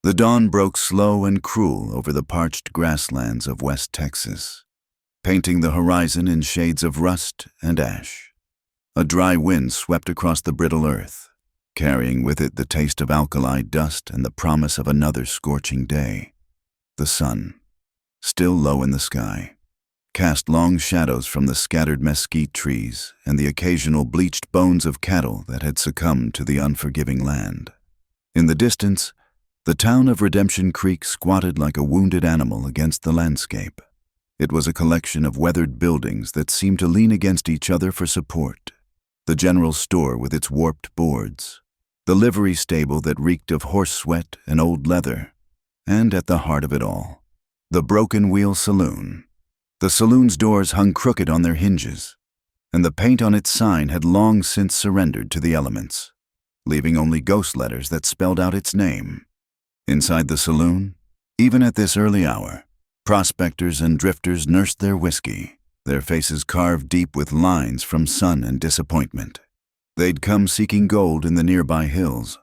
The dawn broke slow and cruel over the parched grasslands of West Texas, painting the horizon in shades of rust and ash. A dry wind swept across the brittle earth, carrying with it the taste of alkali dust and the promise of another scorching day. The sun, still low in the sky, cast long shadows from the scattered mesquite trees and the occasional bleached bones of cattle that had succumbed to the unforgiving land. In the distance, the town of Redemption Creek squatted like a wounded animal against the landscape. It was a collection of weathered buildings that seemed to lean against each other for support. The general store with its warped boards, the livery stable that reeked of horse sweat and old leather, and at the heart of it all, the Broken Wheel Saloon. The saloon's doors hung crooked on their hinges, and the paint on its sign had long since surrendered to the elements, leaving only ghost letters that spelled out its name. Inside the saloon, even at this early hour, prospectors and drifters nursed their whiskey, their faces carved deep with lines from sun and disappointment. They'd come seeking gold in the nearby hills,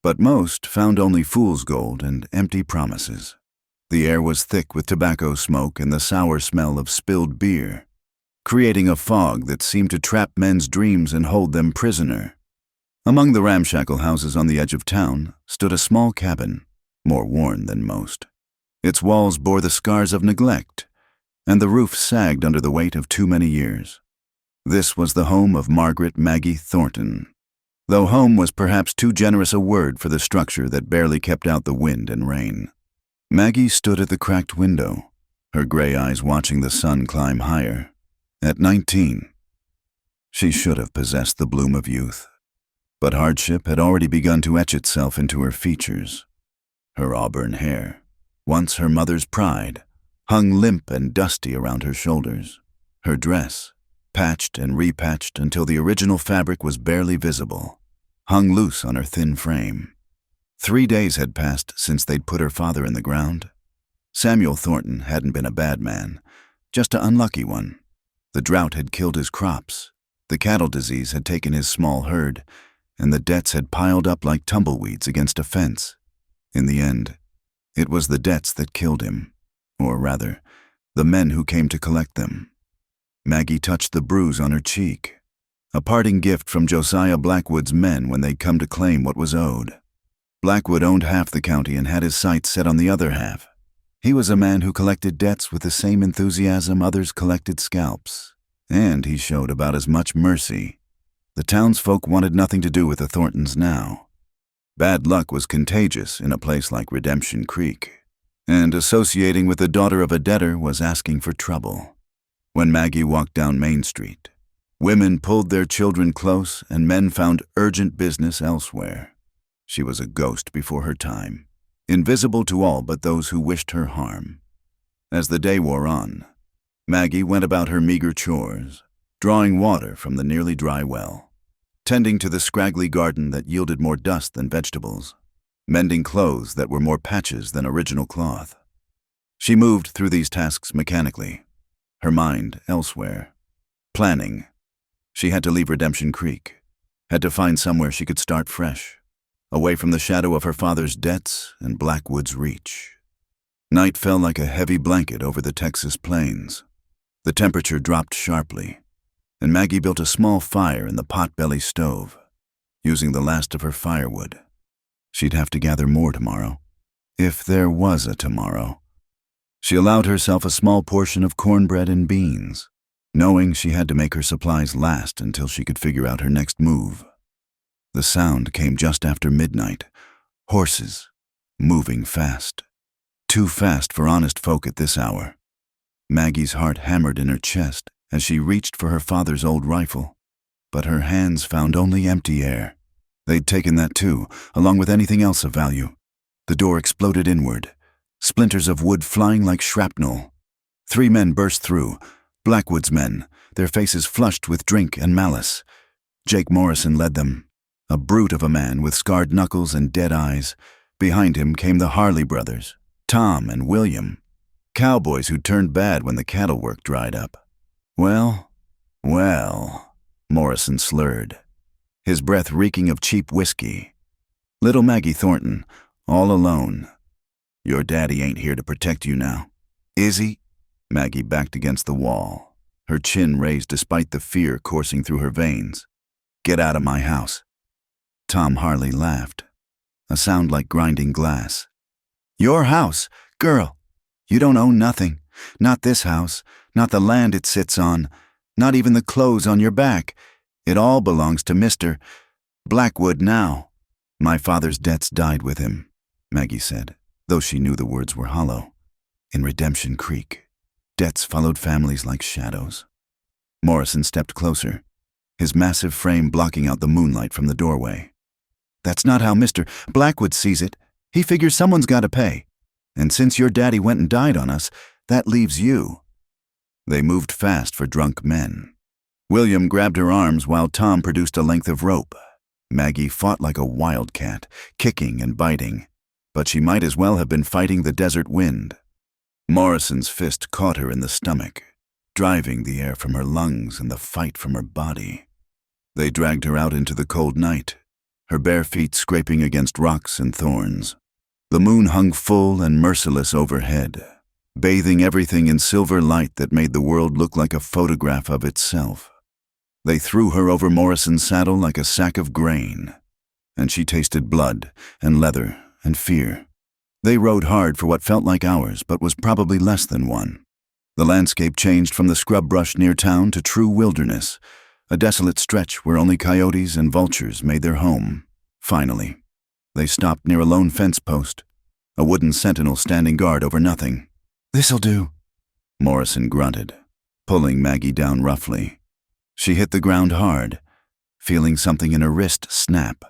but most found only fool's gold and empty promises. The air was thick with tobacco smoke and the sour smell of spilled beer, creating a fog that seemed to trap men's dreams and hold them prisoner. Among the ramshackle houses on the edge of town stood a small cabin, more worn than most. Its walls bore the scars of neglect, and the roof sagged under the weight of too many years. This was the home of Margaret Maggie Thornton, though home was perhaps too generous a word for the structure that barely kept out the wind and rain. Maggie stood at the cracked window, her gray eyes watching the sun climb higher. At 19, she should have possessed the bloom of youth, but hardship had already begun to etch itself into her features. Her auburn hair, once her mother's pride, hung limp and dusty around her shoulders. Her dress, patched and repatched until the original fabric was barely visible, hung loose on her thin frame. 3 days had passed since they'd put her father in the ground. Samuel Thornton hadn't been a bad man, just an unlucky one. The drought had killed his crops, the cattle disease had taken his small herd, and the debts had piled up like tumbleweeds against a fence. In the end, it was the debts that killed him, or rather, the men who came to collect them. Maggie touched the bruise on her cheek, a parting gift from Josiah Blackwood's men when they'd come to claim what was owed. Blackwood owned half the county and had his sights set on the other half. He was a man who collected debts with the same enthusiasm others collected scalps, and he showed about as much mercy. The townsfolk wanted nothing to do with the Thorntons now. Bad luck was contagious in a place like Redemption Creek, and associating with the daughter of a debtor was asking for trouble. When Maggie walked down Main Street, women pulled their children close and men found urgent business elsewhere. She was a ghost before her time, invisible to all but those who wished her harm. As the day wore on, Maggie went about her meager chores, drawing water from the nearly dry well, tending to the scraggly garden that yielded more dust than vegetables, mending clothes that were more patches than original cloth. She moved through these tasks mechanically, her mind elsewhere. Planning. She had to leave Redemption Creek, had to find somewhere she could start fresh, away from the shadow of her father's debts and Blackwood's reach. Night fell like a heavy blanket over the Texas plains. The temperature dropped sharply, and Maggie built a small fire in the potbelly stove, using the last of her firewood. She'd have to gather more tomorrow, if there was a tomorrow. She allowed herself a small portion of cornbread and beans, knowing she had to make her supplies last until she could figure out her next move. The sound came just after midnight. Horses, moving fast. Too fast for honest folk at this hour. Maggie's heart hammered in her chest as she reached for her father's old rifle, but her hands found only empty air. They'd taken that too, along with anything else of value. The door exploded inward, splinters of wood flying like shrapnel. 3 men burst through, Blackwood's men, their faces flushed with drink and malice. Jake Morrison led them, a brute of a man with scarred knuckles and dead eyes. Behind him came the Harley brothers, Tom and William, cowboys who turned bad when the cattle work dried up. Well, Morrison slurred, his breath reeking of cheap whiskey. Little Maggie Thornton, all alone, Your daddy ain't here to protect you now. Is he? Maggie backed against the wall, her chin raised despite the fear coursing through her veins. Get out of my house. Tom Harley laughed, a sound like grinding glass. Your house, girl. You don't own nothing. Not this house, not the land it sits on, not even the clothes on your back. It all belongs to Mr. Blackwood now. My father's debts died with him, Maggie said, though she knew the words were hollow. In Redemption Creek, debts followed families like shadows. Morrison stepped closer, his massive frame blocking out the moonlight from the doorway. That's not how Mr. Blackwood sees it. He figures someone's got to pay. And since your daddy went and died on us, that leaves you. They moved fast for drunk men. William grabbed her arms while Tom produced a length of rope. Maggie fought like a wildcat, kicking and biting, but she might as well have been fighting the desert wind. Morrison's fist caught her in the stomach, driving the air from her lungs and the fight from her body. They dragged her out into the cold night, her bare feet scraping against rocks and thorns. The moon hung full and merciless overhead, bathing everything in silver light that made the world look like a photograph of itself. They threw her over Morrison's saddle like a sack of grain, and she tasted blood and leather and fear. They rode hard for what felt like hours, but was probably less than one. The landscape changed from the scrub brush near town to true wilderness, a desolate stretch where only coyotes and vultures made their home. Finally, they stopped near a lone fence post, a wooden sentinel standing guard over nothing. This'll do, Morrison grunted, pulling Maggie down roughly. She hit the ground hard, feeling something in her wrist snap.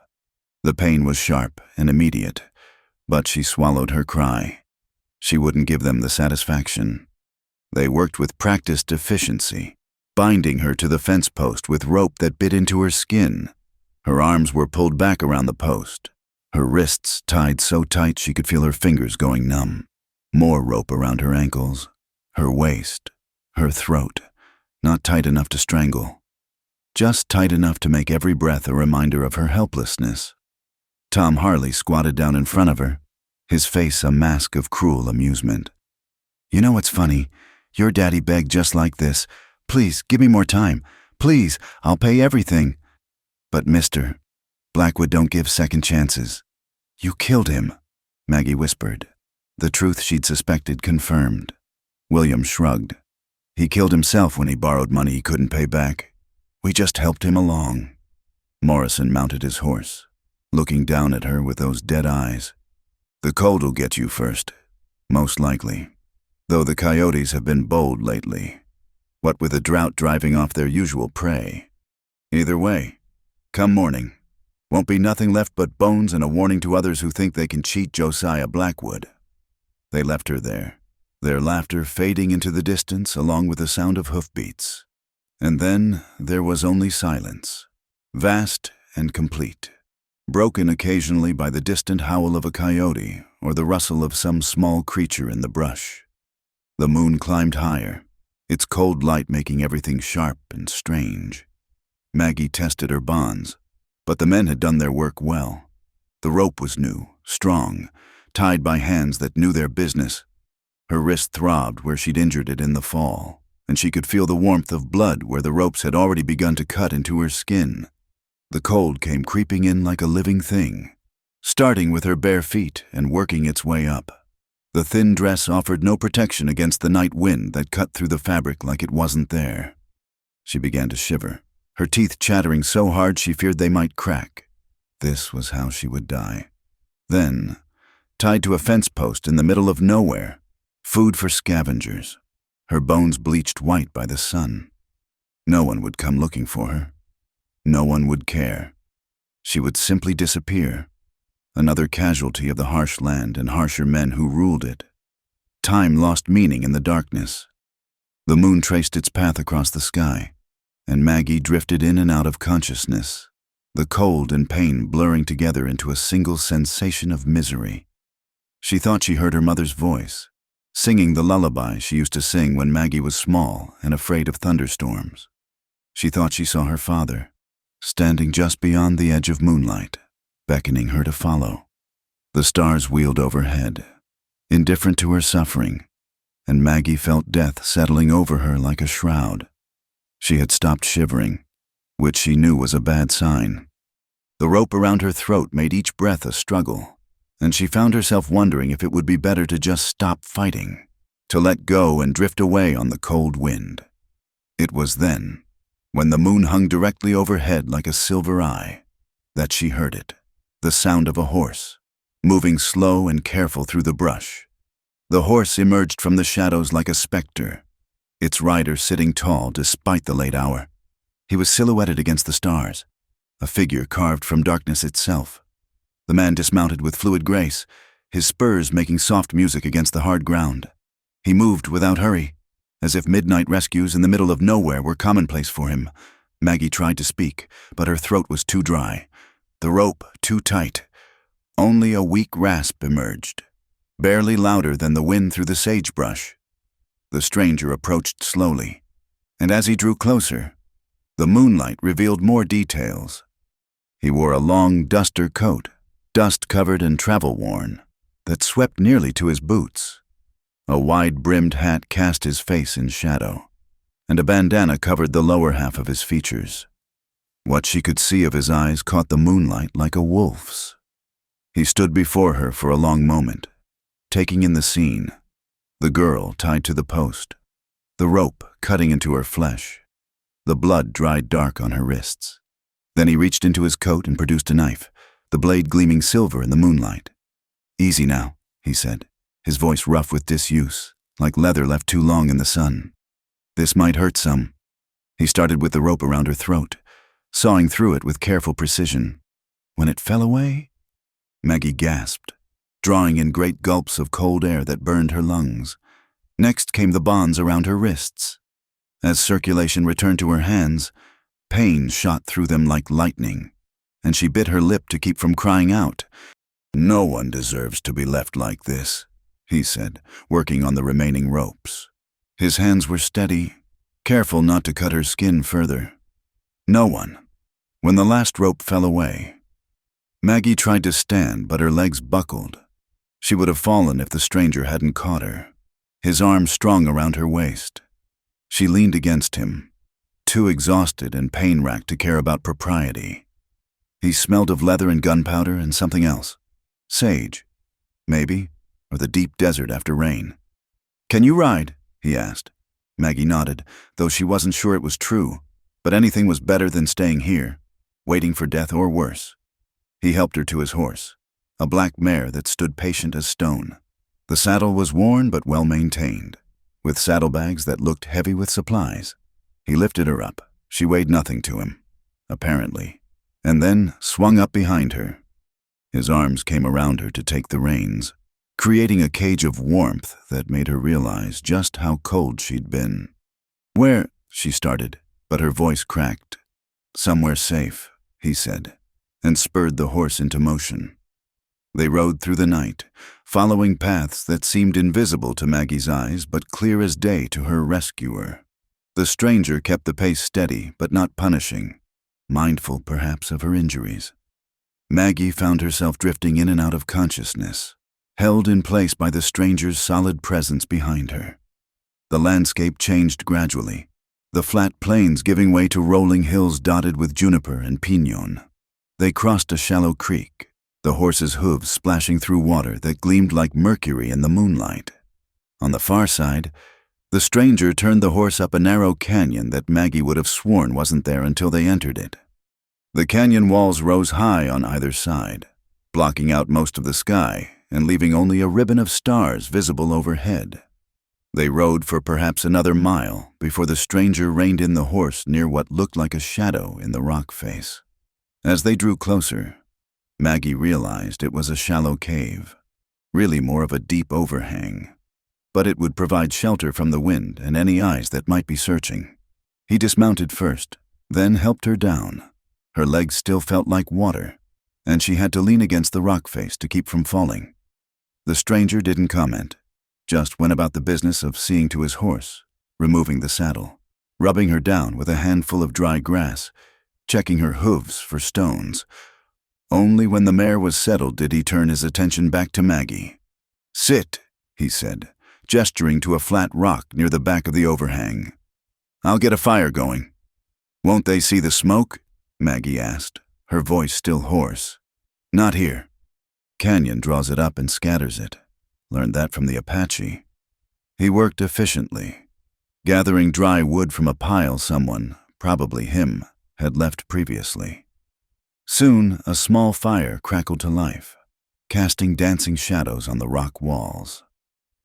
The pain was sharp and immediate, but she swallowed her cry. She wouldn't give them the satisfaction. They worked with practiced efficiency, binding her to the fence post with rope that bit into her skin. Her arms were pulled back around the post, her wrists tied so tight she could feel her fingers going numb. More rope around her ankles, her waist, her throat, not tight enough to strangle, just tight enough to make every breath a reminder of her helplessness. Tom Harley squatted down in front of her, his face a mask of cruel amusement. You know what's funny? Your daddy begged just like this. Please, give me more time. Please, I'll pay everything. But Mr. Blackwood don't give second chances. You killed him, Maggie whispered, the truth she'd suspected confirmed. William shrugged. He killed himself when he borrowed money he couldn't pay back. We just helped him along. Morrison mounted his horse, looking down at her with those dead eyes. The cold'll get you first, most likely, though the coyotes have been bold lately, what with a drought driving off their usual prey. Either way, come morning, won't be nothing left but bones and a warning to others who think they can cheat Josiah Blackwood. They left her there, their laughter fading into the distance along with the sound of hoofbeats. And then there was only silence, vast and complete, broken occasionally by the distant howl of a coyote or the rustle of some small creature in the brush. The moon climbed higher, its cold light making everything sharp and strange. Maggie tested her bonds, but the men had done their work well. The rope was new, strong, tied by hands that knew their business. Her wrist throbbed where she'd injured it in the fall, and she could feel the warmth of blood where the ropes had already begun to cut into her skin. The cold came creeping in like a living thing, starting with her bare feet and working its way up. The thin dress offered no protection against the night wind that cut through the fabric like it wasn't there. She began to shiver, her teeth chattering so hard she feared they might crack. This was how she would die. Then, tied to a fence post in the middle of nowhere, food for scavengers, her bones bleached white by the sun. No one would come looking for her. No one would care. She would simply disappear, another casualty of the harsh land and harsher men who ruled it. Time lost meaning in the darkness. The moon traced its path across the sky, and Maggie drifted in and out of consciousness, the cold and pain blurring together into a single sensation of misery. She thought she heard her mother's voice, singing the lullaby she used to sing when Maggie was small and afraid of thunderstorms. She thought she saw her father, standing just beyond the edge of moonlight, beckoning her to follow. The stars wheeled overhead, indifferent to her suffering, and Maggie felt death settling over her like a shroud. She had stopped shivering, which she knew was a bad sign. The rope around her throat made each breath a struggle, and she found herself wondering if it would be better to just stop fighting, to let go and drift away on the cold wind. It was then, when the moon hung directly overhead like a silver eye, that she heard it, the sound of a horse, moving slow and careful through the brush. The horse emerged from the shadows like a specter, its rider sitting tall despite the late hour. He was silhouetted against the stars, a figure carved from darkness itself. The man dismounted with fluid grace, his spurs making soft music against the hard ground. He moved without hurry, as if midnight rescues in the middle of nowhere were commonplace for him. Maggie tried to speak, but her throat was too dry, the rope too tight. Only a weak rasp emerged, barely louder than the wind through the sagebrush. The stranger approached slowly, and as he drew closer, the moonlight revealed more details. He wore a long duster coat, dust-covered and travel-worn, that swept nearly to his boots. A wide-brimmed hat cast his face in shadow, and a bandana covered the lower half of his features. What she could see of his eyes caught the moonlight like a wolf's. He stood before her for a long moment, taking in the scene, the girl tied to the post, the rope cutting into her flesh, the blood dried dark on her wrists. Then he reached into his coat and produced a knife, the blade gleaming silver in the moonlight. "Easy now," he said, his voice rough with disuse, like leather left too long in the sun. "This might hurt some." He started with the rope around her throat, sawing through it with careful precision. When it fell away, Maggie gasped, drawing in great gulps of cold air that burned her lungs. Next came the bonds around her wrists. As circulation returned to her hands, pain shot through them like lightning, and she bit her lip to keep from crying out. "No one deserves to be left like this," he said, working on the remaining ropes. His hands were steady, careful not to cut her skin further. No one. When the last rope fell away, Maggie tried to stand, but her legs buckled. She would have fallen if the stranger hadn't caught her, his arm strong around her waist. She leaned against him, too exhausted and pain-racked to care about propriety. He smelled of leather and gunpowder and something else. Sage, maybe, or the deep desert after rain. "Can you ride?" he asked. Maggie nodded, though she wasn't sure it was true, but anything was better than staying here, waiting for death or worse. He helped her to his horse, a black mare that stood patient as stone. The saddle was worn but well-maintained, with saddlebags that looked heavy with supplies. He lifted her up. She weighed nothing to him, apparently, and then swung up behind her. His arms came around her to take the reins, creating a cage of warmth that made her realize just how cold she'd been. "Where?" she started, but her voice cracked. "Somewhere safe," he said, and spurred the horse into motion. They rode through the night, following paths that seemed invisible to Maggie's eyes but clear as day to her rescuer. The stranger kept the pace steady but not punishing, mindful perhaps of her injuries. Maggie found herself drifting in and out of consciousness, held in place by the stranger's solid presence behind her. The landscape changed gradually, the flat plains giving way to rolling hills dotted with juniper and pinon. They crossed a shallow creek, the horse's hooves splashing through water that gleamed like mercury in the moonlight. On the far side, the stranger turned the horse up a narrow canyon that Maggie would have sworn wasn't there until they entered it. The canyon walls rose high on either side, blocking out most of the sky and leaving only a ribbon of stars visible overhead. They rode for perhaps another mile before the stranger reined in the horse near what looked like a shadow in the rock face. As they drew closer, Maggie realized it was a shallow cave, really more of a deep overhang, but it would provide shelter from the wind and any eyes that might be searching. He dismounted first, then helped her down. Her legs still felt like water, and she had to lean against the rock face to keep from falling. The stranger didn't comment, just went about the business of seeing to his horse, removing the saddle, rubbing her down with a handful of dry grass, checking her hooves for stones. Only when the mare was settled did he turn his attention back to Maggie. "Sit," he said, gesturing to a flat rock near the back of the overhang. "I'll get a fire going." "Won't they see the smoke?" Maggie asked, her voice still hoarse. "Not here. Canyon draws it up and scatters it. Learned that from the Apache." He worked efficiently, gathering dry wood from a pile someone, probably him, had left previously. Soon, a small fire crackled to life, casting dancing shadows on the rock walls.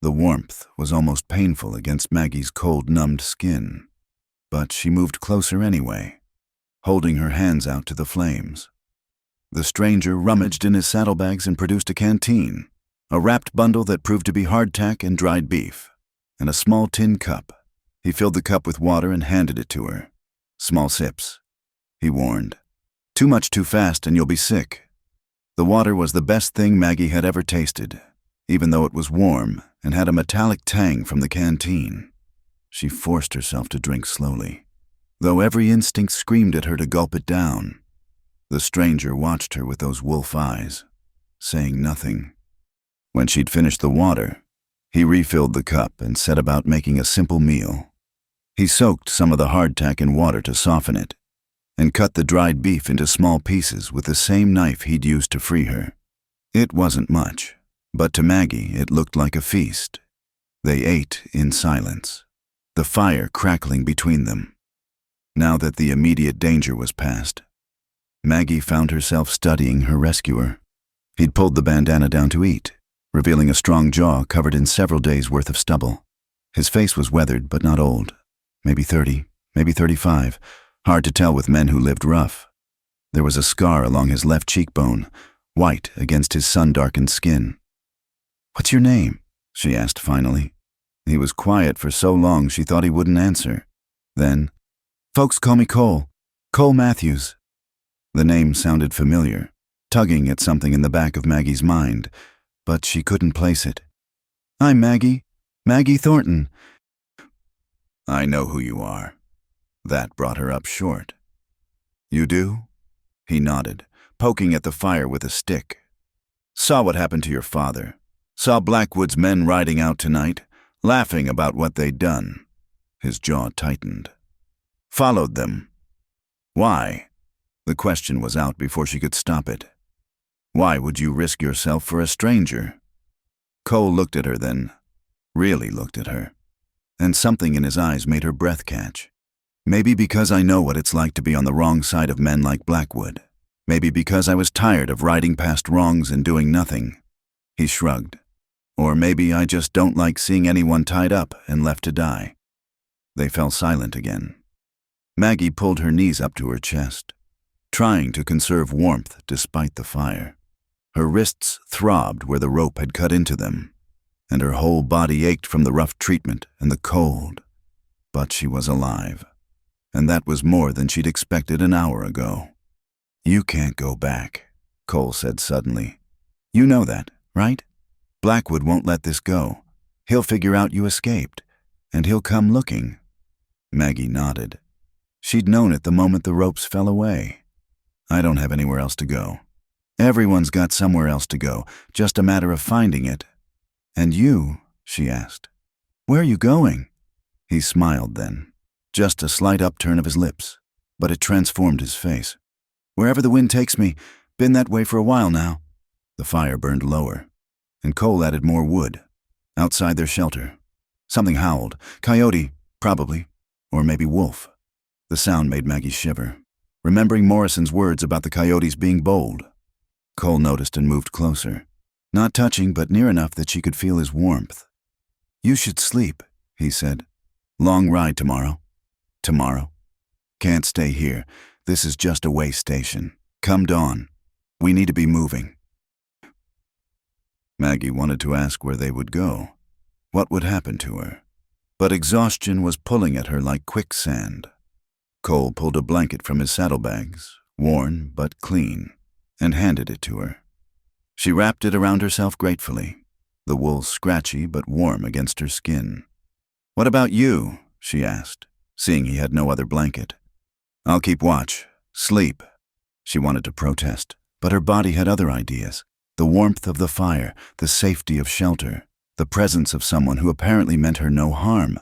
The warmth was almost painful against Maggie's cold, numbed skin, but she moved closer anyway, holding her hands out to the flames. The stranger rummaged in his saddlebags and produced a canteen, a wrapped bundle that proved to be hardtack and dried beef, and a small tin cup. He filled the cup with water and handed it to her. "Small sips," he warned. "Too much too fast and you'll be sick." The water was the best thing Maggie had ever tasted, even though it was warm and had a metallic tang from the canteen. She forced herself to drink slowly, though every instinct screamed at her to gulp it down. The stranger watched her with those wolf eyes, saying nothing. When she'd finished the water, he refilled the cup and set about making a simple meal. He soaked some of the hardtack in water to soften it, and cut the dried beef into small pieces with the same knife he'd used to free her. It wasn't much, but to Maggie it looked like a feast. They ate in silence, the fire crackling between them. Now that the immediate danger was past, Maggie found herself studying her rescuer. He'd pulled the bandana down to eat, revealing a strong jaw covered in several days' worth of stubble. His face was weathered but not old, maybe 30, maybe 35, hard to tell with men who lived rough. There was a scar along his left cheekbone, white against his sun-darkened skin. "What's your name?" she asked finally. He was quiet for so long she thought he wouldn't answer. Then, "Folks call me Cole. Cole Matthews." The name sounded familiar, tugging at something in the back of Maggie's mind, but she couldn't place it. "I'm Maggie. Maggie Thornton." "I know who you are." That brought her up short. "You do?" He nodded, poking at the fire with a stick. "Saw what happened to your father. Saw Blackwood's men riding out tonight, laughing about what they'd done." His jaw tightened. "Followed them." "Why?" The question was out before she could stop it. "Why would you risk yourself for a stranger?" Cole looked at her then, really looked at her, and something in his eyes made her breath catch. "Maybe because I know what it's like to be on the wrong side of men like Blackwood. Maybe because I was tired of riding past wrongs and doing nothing." He shrugged. "Or maybe I just don't like seeing anyone tied up and left to die." They fell silent again. Maggie pulled her knees up to her chest, trying to conserve warmth despite the fire. Her wrists throbbed where the rope had cut into them, and her whole body ached from the rough treatment and the cold. But she was alive, and that was more than she'd expected an hour ago. "You can't go back," Cole said suddenly. "You know that, right? Blackwood won't let this go. He'll figure out you escaped, and he'll come looking." Maggie nodded. She'd known it the moment the ropes fell away. "I don't have anywhere else to go." "Everyone's got somewhere else to go, just a matter of finding it." "And you?" she asked. "Where are you going?" He smiled then, just a slight upturn of his lips, but it transformed his face. "Wherever the wind takes me, been that way for a while now." The fire burned lower, and Cole added more wood. Outside their shelter, something howled. Coyote, probably, or maybe wolf. The sound made Maggie shiver, remembering Morrison's words about the coyotes being bold. Cole noticed and moved closer, not touching but near enough that she could feel his warmth. "You should sleep," he said. "Long ride tomorrow." "Tomorrow? Can't stay here. This is just a way station. Come dawn. We need to be moving." Maggie wanted to ask where they would go, what would happen to her, but exhaustion was pulling at her like quicksand. Cole pulled a blanket from his saddlebags, worn but clean, and handed it to her. She wrapped it around herself gratefully, the wool scratchy but warm against her skin. "What about you?" she asked, seeing he had no other blanket. "I'll keep watch. Sleep." She wanted to protest, but her body had other ideas. The warmth of the fire, the safety of shelter, the presence of someone who apparently meant her no harm.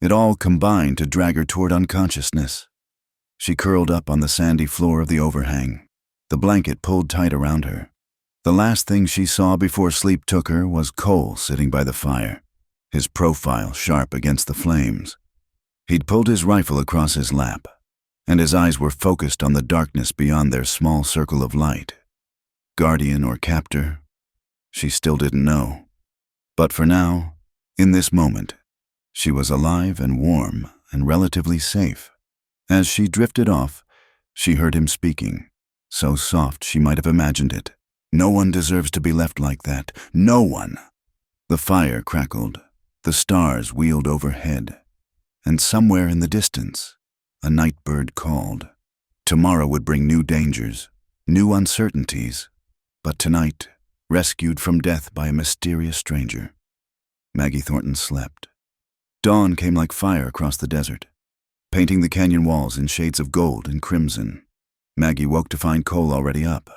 It all combined to drag her toward unconsciousness. She curled up on the sandy floor of the overhang, the blanket pulled tight around her. The last thing she saw before sleep took her was Cole sitting by the fire, his profile sharp against the flames. He'd pulled his rifle across his lap, and his eyes were focused on the darkness beyond their small circle of light. Guardian or captor? She still didn't know. But for now, in this moment, she was alive and warm and relatively safe. As she drifted off, she heard him speaking, so soft she might have imagined it. No one deserves to be left like that. No one. The fire crackled. The stars wheeled overhead. And somewhere in the distance, a night bird called. Tomorrow would bring new dangers, new uncertainties. But tonight, rescued from death by a mysterious stranger. Maggie Thornton slept. Dawn came like fire across the desert, painting the canyon walls in shades of gold and crimson. Maggie woke to find Cole already up.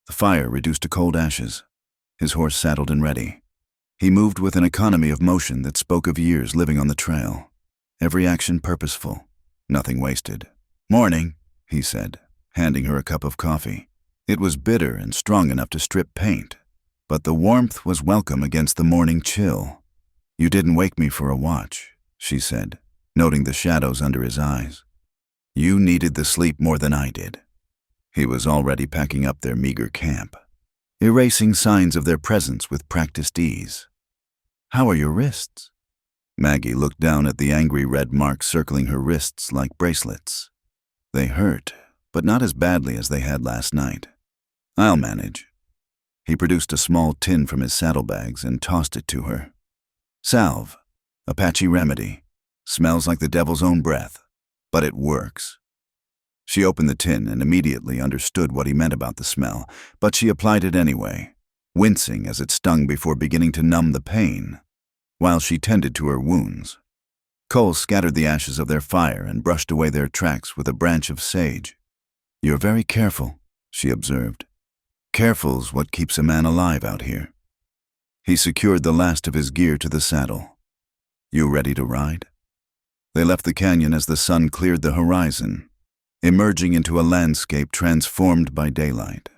The fire reduced to cold ashes, his horse saddled and ready. He moved with an economy of motion that spoke of years living on the trail. Every action purposeful, nothing wasted. "Morning," he said, handing her a cup of coffee. It was bitter and strong enough to strip paint, but the warmth was welcome against the morning chill. "You didn't wake me for a watch," she said, noting the shadows under his eyes. "You needed the sleep more than I did." He was already packing up their meager camp, erasing signs of their presence with practiced ease. "How are your wrists?" Maggie looked down at the angry red marks circling her wrists like bracelets. They hurt, but not as badly as they had last night. "I'll manage." He produced a small tin from his saddlebags and tossed it to her. "Salve, Apache remedy. Smells like the devil's own breath, but it works." She opened the tin and immediately understood what he meant about the smell, but she applied it anyway, wincing as it stung before beginning to numb the pain, while she tended to her wounds. Cole scattered the ashes of their fire and brushed away their tracks with a branch of sage. "You're very careful," she observed. "Careful's what keeps a man alive out here." He secured the last of his gear to the saddle. "You ready to ride?" They left the canyon as the sun cleared the horizon, emerging into a landscape transformed by daylight.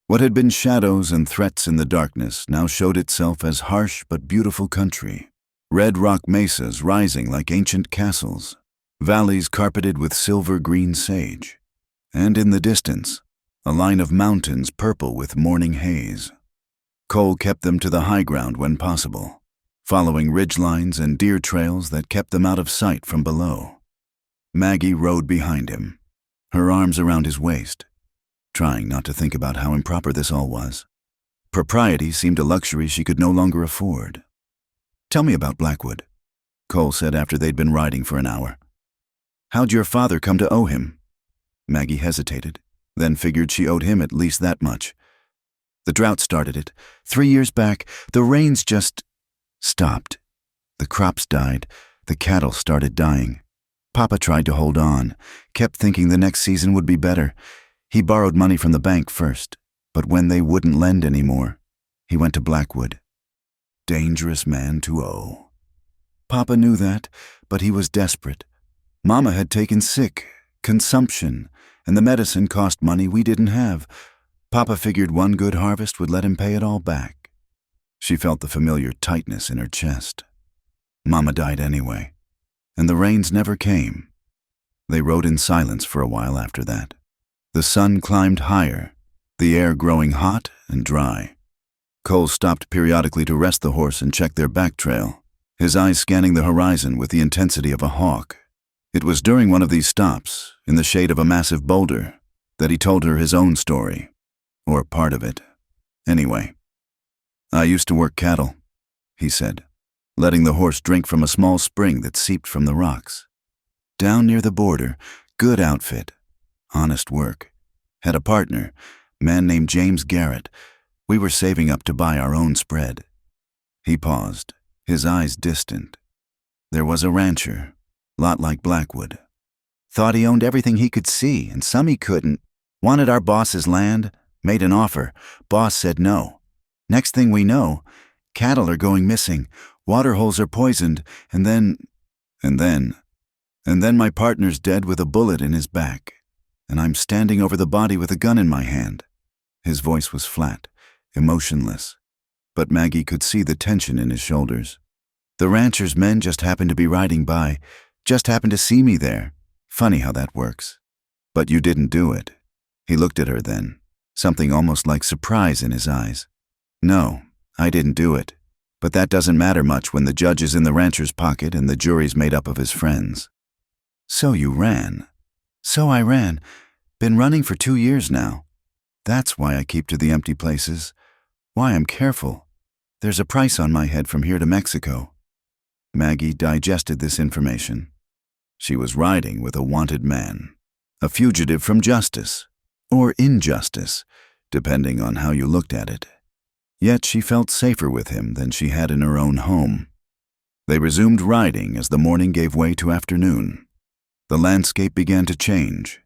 What had been shadows and threats in the darkness now showed itself as harsh but beautiful country. Red rock mesas rising like ancient castles, valleys carpeted with silver-green sage, and in the distance, a line of mountains purple with morning haze. Cole kept them to the high ground when possible, following ridgelines and deer trails that kept them out of sight from below. Maggie rode behind him, her arms around his waist, trying not to think about how improper this all was. Propriety seemed a luxury she could no longer afford. "Tell me about Blackwood," Cole said after they'd been riding for an hour. "How'd your father come to owe him?" Maggie hesitated, then figured she owed him at least that much. "The drought started it. 3 years back, the rains just stopped. The crops died. The cattle started dying. Papa tried to hold on, kept thinking the next season would be better. He borrowed money from the bank first, but when they wouldn't lend anymore, he went to Blackwood. Dangerous man to owe. Papa knew that, but he was desperate. Mama had taken sick, consumption, and the medicine cost money we didn't have. Papa figured one good harvest would let him pay it all back." She felt the familiar tightness in her chest. Mama died anyway, and the rains never came. They rode in silence for a while after that. The sun climbed higher, the air growing hot and dry. Cole stopped periodically to rest the horse and check their back trail, his eyes scanning the horizon with the intensity of a hawk. It was during one of these stops, in the shade of a massive boulder, that he told her his own story, or part of it. Anyway, "I used to work cattle," he said, letting the horse drink from a small spring that seeped from the rocks. "Down near the border, good outfit, honest work. Had a partner, man named James Garrett. We were saving up to buy our own spread." He paused, his eyes distant. "There was a rancher, lot like Blackwood. Thought he owned everything he could see, and some he couldn't. Wanted our boss's land, made an offer. Boss said no. Next thing we know, Cattle are going missing, water holes are poisoned, and then my partner's dead with a bullet in his back, and I'm standing over the body with a gun in my hand." His voice was flat, emotionless, but Maggie could see the tension in his shoulders. "The rancher's men just happened to be riding by, just happened to see me there. Funny how that works. But you didn't do it." He looked at her then, something almost like surprise in his eyes. "No, I didn't do it. But that doesn't matter much when the judge is in the rancher's pocket and the jury's made up of his friends." "So you ran." "So I ran. Been running for 2 years now. That's why I keep to the empty places. Why I'm careful. There's a price on my head from here to Mexico." Maggie digested this information. She was riding with a wanted man, a fugitive from justice, or injustice, depending on how you looked at it. Yet she felt safer with him than she had in her own home. They resumed riding as the morning gave way to afternoon. The landscape began to change,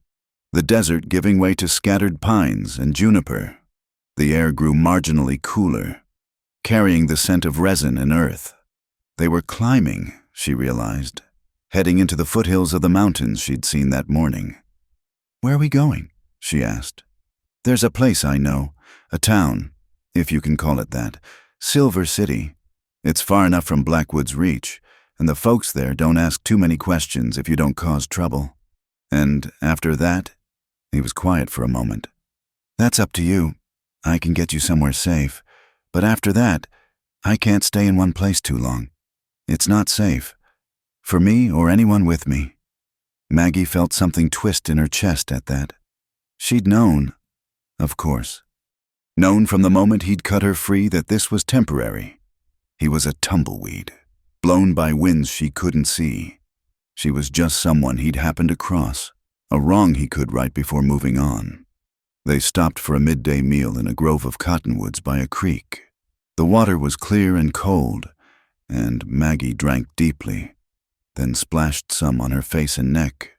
the desert giving way to scattered pines and juniper. The air grew marginally cooler, carrying the scent of resin and earth. They were climbing, she realized, heading into the foothills of the mountains she'd seen that morning. "Where are we going?" she asked. "There's a place I know, a town, if you can call it that, Silver City. It's far enough from Blackwood's reach, and the folks there don't ask too many questions if you don't cause trouble. And after that," he was quiet for a moment, "that's up to you. I can get you somewhere safe, but after that, I can't stay in one place too long. It's not safe, for me or anyone with me." Maggie felt something twist in her chest at that. She'd known, of course. Known from the moment he'd cut her free that this was temporary. He was a tumbleweed, blown by winds she couldn't see. She was just someone he'd happened across, a wrong he could right before moving on. They stopped for a midday meal in a grove of cottonwoods by a creek. The water was clear and cold, and Maggie drank deeply, then splashed some on her face and neck.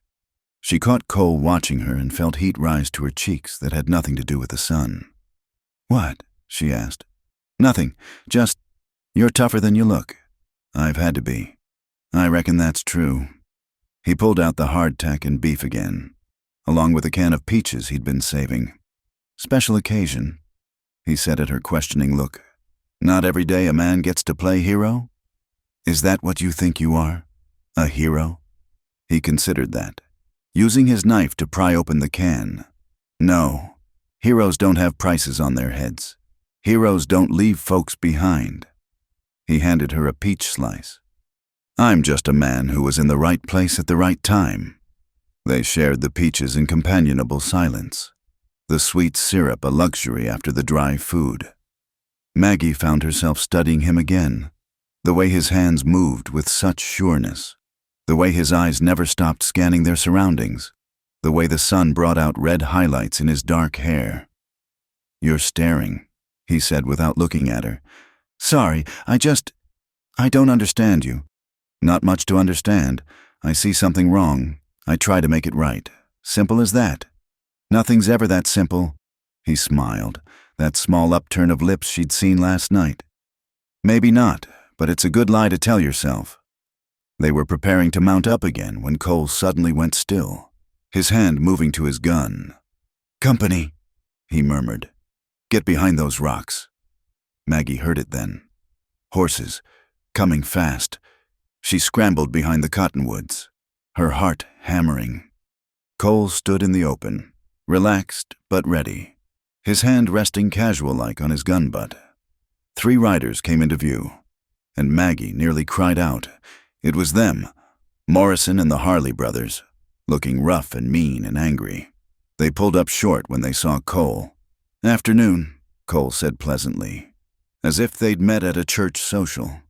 She caught Cole watching her and felt heat rise to her cheeks that had nothing to do with the sun. "What?" she asked. "Nothing, just, you're tougher than you look." "I've had to be." "I reckon that's true." He pulled out the hardtack and beef again, along with a can of peaches he'd been saving. "Special occasion," he said at her questioning look. "Not every day a man gets to play hero? Is that what you think you are? A hero?" He considered that, using his knife to pry open the can. "No, heroes don't have prices on their heads. Heroes don't leave folks behind." He handed her a peach slice. "I'm just a man who was in the right place at the right time." They shared the peaches in companionable silence, the sweet syrup a luxury after the dry food. Maggie found herself studying him again, the way his hands moved with such sureness, the way his eyes never stopped scanning their surroundings, the way the sun brought out red highlights in his dark hair. "You're staring," he said without looking at her. "Sorry, I don't understand you." "Not much to understand. I see something wrong. I try to make it right. Simple as that." "Nothing's ever that simple." He smiled, that small upturn of lips she'd seen last night. "Maybe not, but it's a good lie to tell yourself." They were preparing to mount up again when Cole suddenly went still, his hand moving to his gun. "Company," he murmured. "Get behind those rocks." Maggie heard it then. Horses, coming fast. She scrambled behind the cottonwoods, her heart hammering. Cole stood in the open, relaxed but ready, his hand resting casual-like on his gun butt. 3 riders came into view, and Maggie nearly cried out. It was them, Morrison and the Harley brothers, looking rough and mean and angry. They pulled up short when they saw Cole. "Afternoon," Cole said pleasantly, as if they'd met at a church social.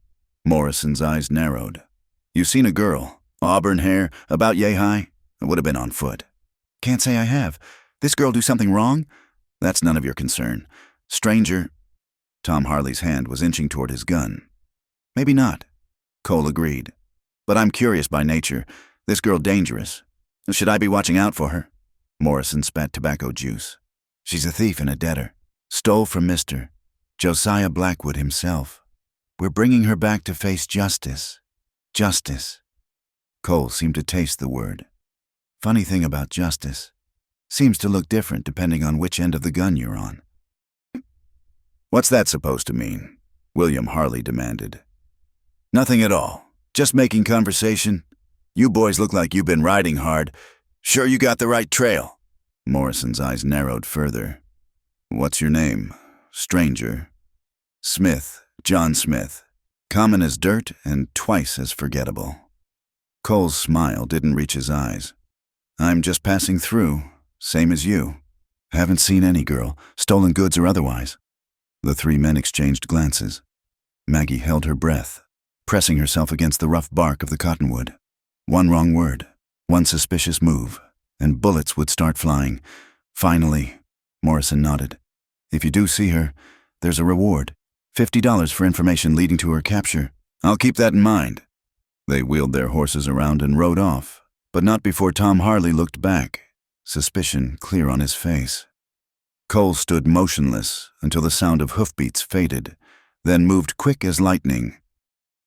Morrison's eyes narrowed. "You seen a girl, auburn hair, about yay high? It would have been on foot." "Can't say I have. This girl do something wrong?" "That's none of your concern. Stranger." Tom Harley's hand was inching toward his gun. "Maybe not," Cole agreed. "But I'm curious by nature. This girl dangerous. Should I be watching out for her?" Morrison spat tobacco juice. "She's a thief and a debtor. Stole from Mr. Josiah Blackwood himself." We're bringing her back to face justice. Justice. Cole seemed to taste the word. Funny thing about justice. Seems to look different depending on which end of the gun you're on. What's that supposed to mean? William Harley demanded. Nothing at all. Just making conversation. You boys look like you've been riding hard. Sure you got the right trail? Morrison's eyes narrowed further. What's your name? Stranger. Smith, John Smith. Common as dirt and twice as forgettable. Cole's smile didn't reach his eyes. I'm just passing through, same as you. Haven't seen any girl, stolen goods or otherwise. The three men exchanged glances. Maggie held her breath, pressing herself against the rough bark of the cottonwood. One wrong word, one suspicious move, and bullets would start flying. Finally, Morrison nodded. If you do see her, there's a reward. $50 for information leading to her capture. I'll keep that in mind. They wheeled their horses around and rode off, but not before Tom Harley looked back, suspicion clear on his face. Cole stood motionless until the sound of hoofbeats faded, then moved quick as lightning.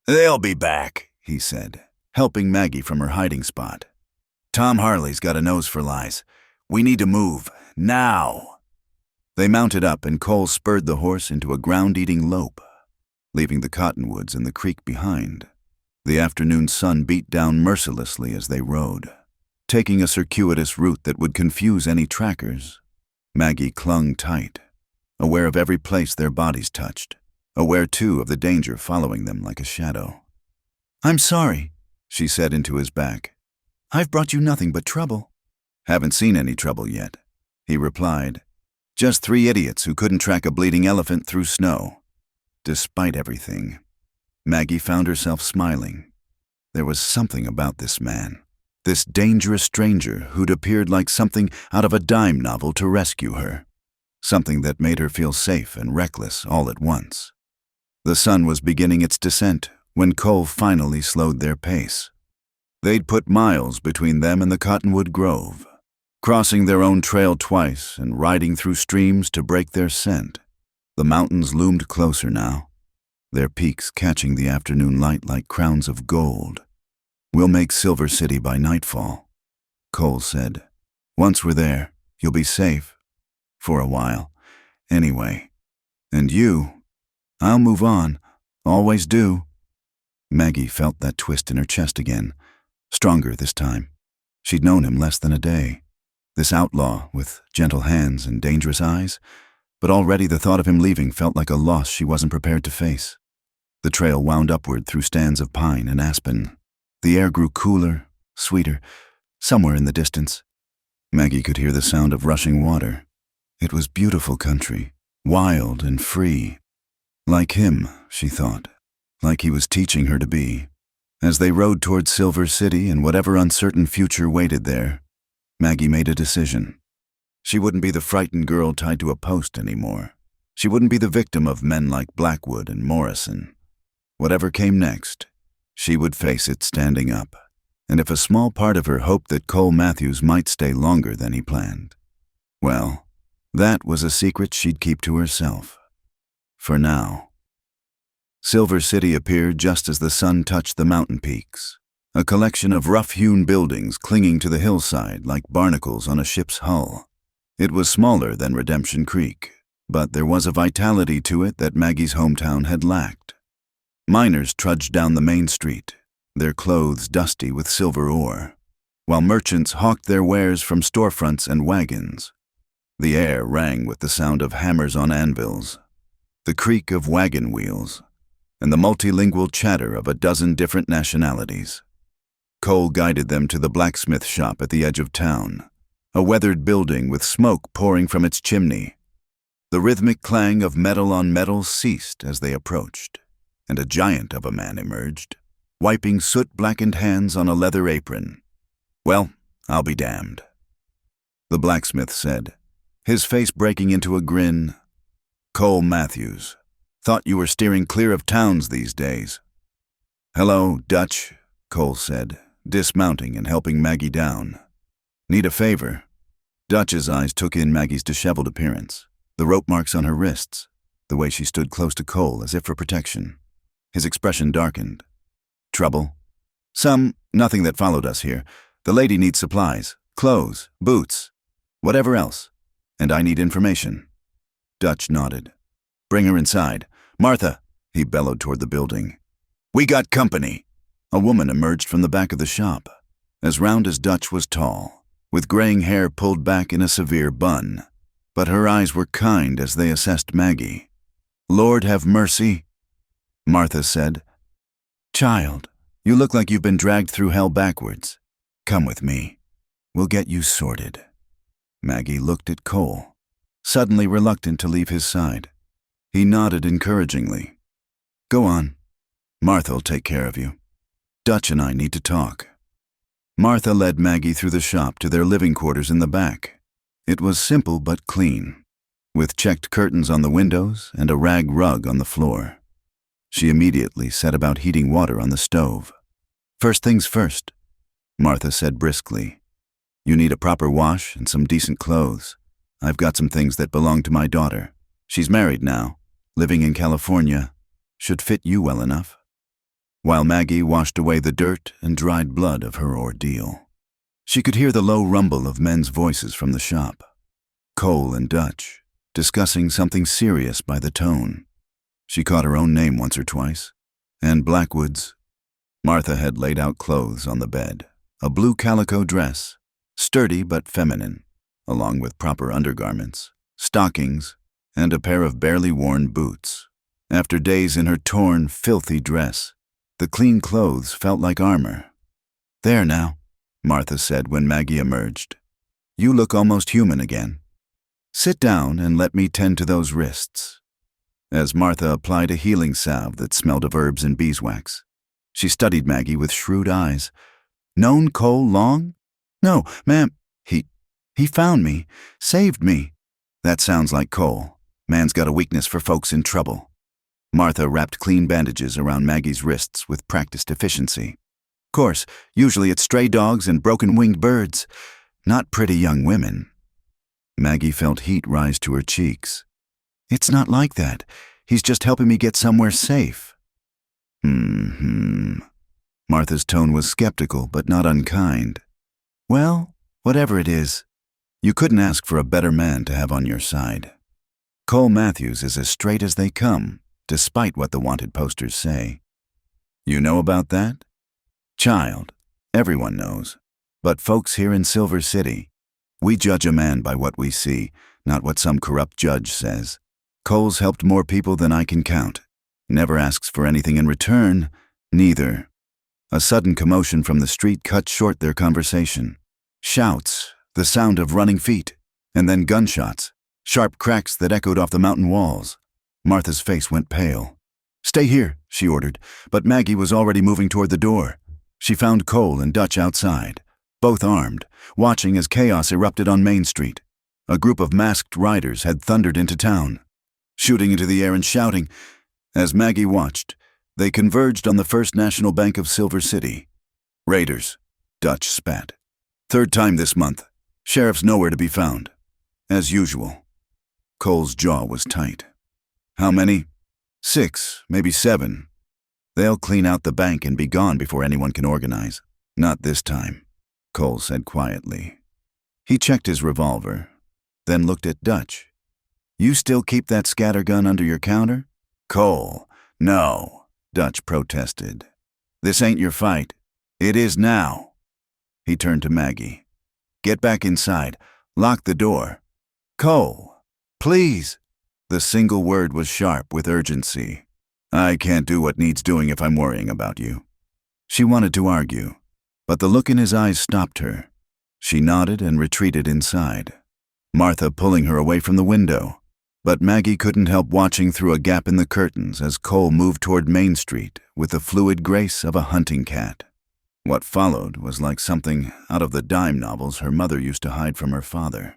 They'll be back, he said, helping Maggie from her hiding spot. Tom Harley's got a nose for lies. We need to move, now. They mounted up and Cole spurred the horse into a ground-eating lope, leaving the cottonwoods and the creek behind. The afternoon sun beat down mercilessly as they rode, taking a circuitous route that would confuse any trackers. Maggie clung tight, aware of every place their bodies touched, aware too of the danger following them like a shadow. I'm sorry, she said into his back. I've brought you nothing but trouble. Haven't seen any trouble yet, he replied. Just 3 idiots who couldn't track a bleeding elephant through snow. Despite everything, Maggie found herself smiling. There was something about this man, this dangerous stranger who'd appeared like something out of a dime novel to rescue her. Something that made her feel safe and reckless all at once. The sun was beginning its descent when Cole finally slowed their pace. They'd put miles between them and the Cottonwood Grove, crossing their own trail twice and riding through streams to break their scent. The mountains loomed closer now, their peaks catching the afternoon light like crowns of gold. We'll make Silver City by nightfall, Cole said. Once we're there, you'll be safe. For a while, anyway. And you, I'll move on, always do. Maggie felt that twist in her chest again, stronger this time. She'd known him less than a day. This outlaw with gentle hands and dangerous eyes, but already the thought of him leaving felt like a loss she wasn't prepared to face. The trail wound upward through stands of pine and aspen. The air grew cooler, sweeter, somewhere in the distance. Maggie could hear the sound of rushing water. It was beautiful country, wild and free. Like him, she thought, like he was teaching her to be. As they rode toward Silver City and whatever uncertain future waited there, Maggie made a decision. She wouldn't be the frightened girl tied to a post anymore. She wouldn't be the victim of men like Blackwood and Morrison. Whatever came next, she would face it standing up. And if a small part of her hoped that Cole Matthews might stay longer than he planned, well, that was a secret she'd keep to herself. For now. Silver City appeared just as the sun touched the mountain peaks, a collection of rough-hewn buildings clinging to the hillside like barnacles on a ship's hull. It was smaller than Redemption Creek, but there was a vitality to it that Maggie's hometown had lacked. Miners trudged down the main street, their clothes dusty with silver ore, while merchants hawked their wares from storefronts and wagons. The air rang with the sound of hammers on anvils, the creak of wagon wheels, and the multilingual chatter of a dozen different nationalities. Cole guided them to the blacksmith shop at the edge of town, a weathered building with smoke pouring from its chimney. The rhythmic clang of metal on metal ceased as they approached, and a giant of a man emerged, wiping soot-blackened hands on a leather apron. Well, I'll be damned, the blacksmith said, his face breaking into a grin. Cole Matthews. Thought you were steering clear of towns these days. Hello, Dutch, Cole said, dismounting and helping Maggie down. Need a favor? Dutch's eyes took in Maggie's disheveled appearance, the rope marks on her wrists, the way she stood close to Cole as if for protection. His expression darkened. Trouble? Nothing that followed us here. The lady needs supplies, clothes, boots, whatever else. And I need information. Dutch nodded. Bring her inside. Martha, he bellowed toward the building. We got company. A woman emerged from the back of the shop, as round as Dutch was tall, with graying hair pulled back in a severe bun. But her eyes were kind as they assessed Maggie. Lord have mercy, Martha said. Child, you look like you've been dragged through hell backwards. Come with me. We'll get you sorted. Maggie looked at Cole, suddenly reluctant to leave his side. He nodded encouragingly. Go on. Martha'll take care of you. Dutch and I need to talk. Martha led Maggie through the shop to their living quarters in the back. It was simple but clean, with checked curtains on the windows and a rag rug on the floor. She immediately set about heating water on the stove. First things first, Martha said briskly. You need a proper wash and some decent clothes. I've got some things that belong to my daughter. She's married now, living in California. Should fit you well enough. While Maggie washed away the dirt and dried blood of her ordeal, she could hear the low rumble of men's voices from the shop. Cole and Dutch, discussing something serious by the tone. She caught her own name once or twice. And Blackwood's. Martha had laid out clothes on the bed. A blue calico dress, sturdy but feminine, along with proper undergarments, stockings, and a pair of barely worn boots. After days in her torn, filthy dress, the clean clothes felt like armor. There now, Martha said when Maggie emerged. You look almost human again. Sit down and let me tend to those wrists. As Martha applied a healing salve that smelled of herbs and beeswax, she studied Maggie with shrewd eyes. Known Cole long? No, ma'am. He found me, saved me. That sounds like Cole. Man's got a weakness for folks in trouble. Martha wrapped clean bandages around Maggie's wrists with practiced efficiency. Course, usually it's stray dogs and broken-winged birds, not pretty young women. Maggie felt heat rise to her cheeks. It's not like that. He's just helping me get somewhere safe. Martha's tone was skeptical but not unkind. Well, whatever it is, you couldn't ask for a better man to have on your side. Cole Matthews is as straight as they come, despite what the wanted posters say. You know about that? Child, everyone knows. But folks here in Silver City, we judge a man by what we see, not what some corrupt judge says. Cole's helped more people than I can count. Never asks for anything in return, neither. A sudden commotion from the street cut short their conversation. Shouts, the sound of running feet, and then gunshots, sharp cracks that echoed off the mountain walls. Martha's face went pale. Stay here, she ordered, but Maggie was already moving toward the door. She found Cole and Dutch outside, both armed, watching as chaos erupted on Main Street. A group of masked riders had thundered into town, shooting into the air and shouting. As Maggie watched, they converged on the First National Bank of Silver City. Raiders, Dutch spat. Third time this month. Sheriff's nowhere to be found. As usual. Cole's jaw was tight. How many? 6, maybe 7. They'll clean out the bank and be gone before anyone can organize. Not this time, Cole said quietly. He checked his revolver, then looked at Dutch. You still keep that scattergun under your counter? Cole, no, Dutch protested. This ain't your fight. It is now. He turned to Maggie. Get back inside. Lock the door. Cole, please. The single word was sharp with urgency. I can't do what needs doing if I'm worrying about you. She wanted to argue, but the look in his eyes stopped her. She nodded and retreated inside, Martha pulling her away from the window. But Maggie couldn't help watching through a gap in the curtains as Cole moved toward Main Street with the fluid grace of a hunting cat. What followed was like something out of the dime novels her mother used to hide from her father.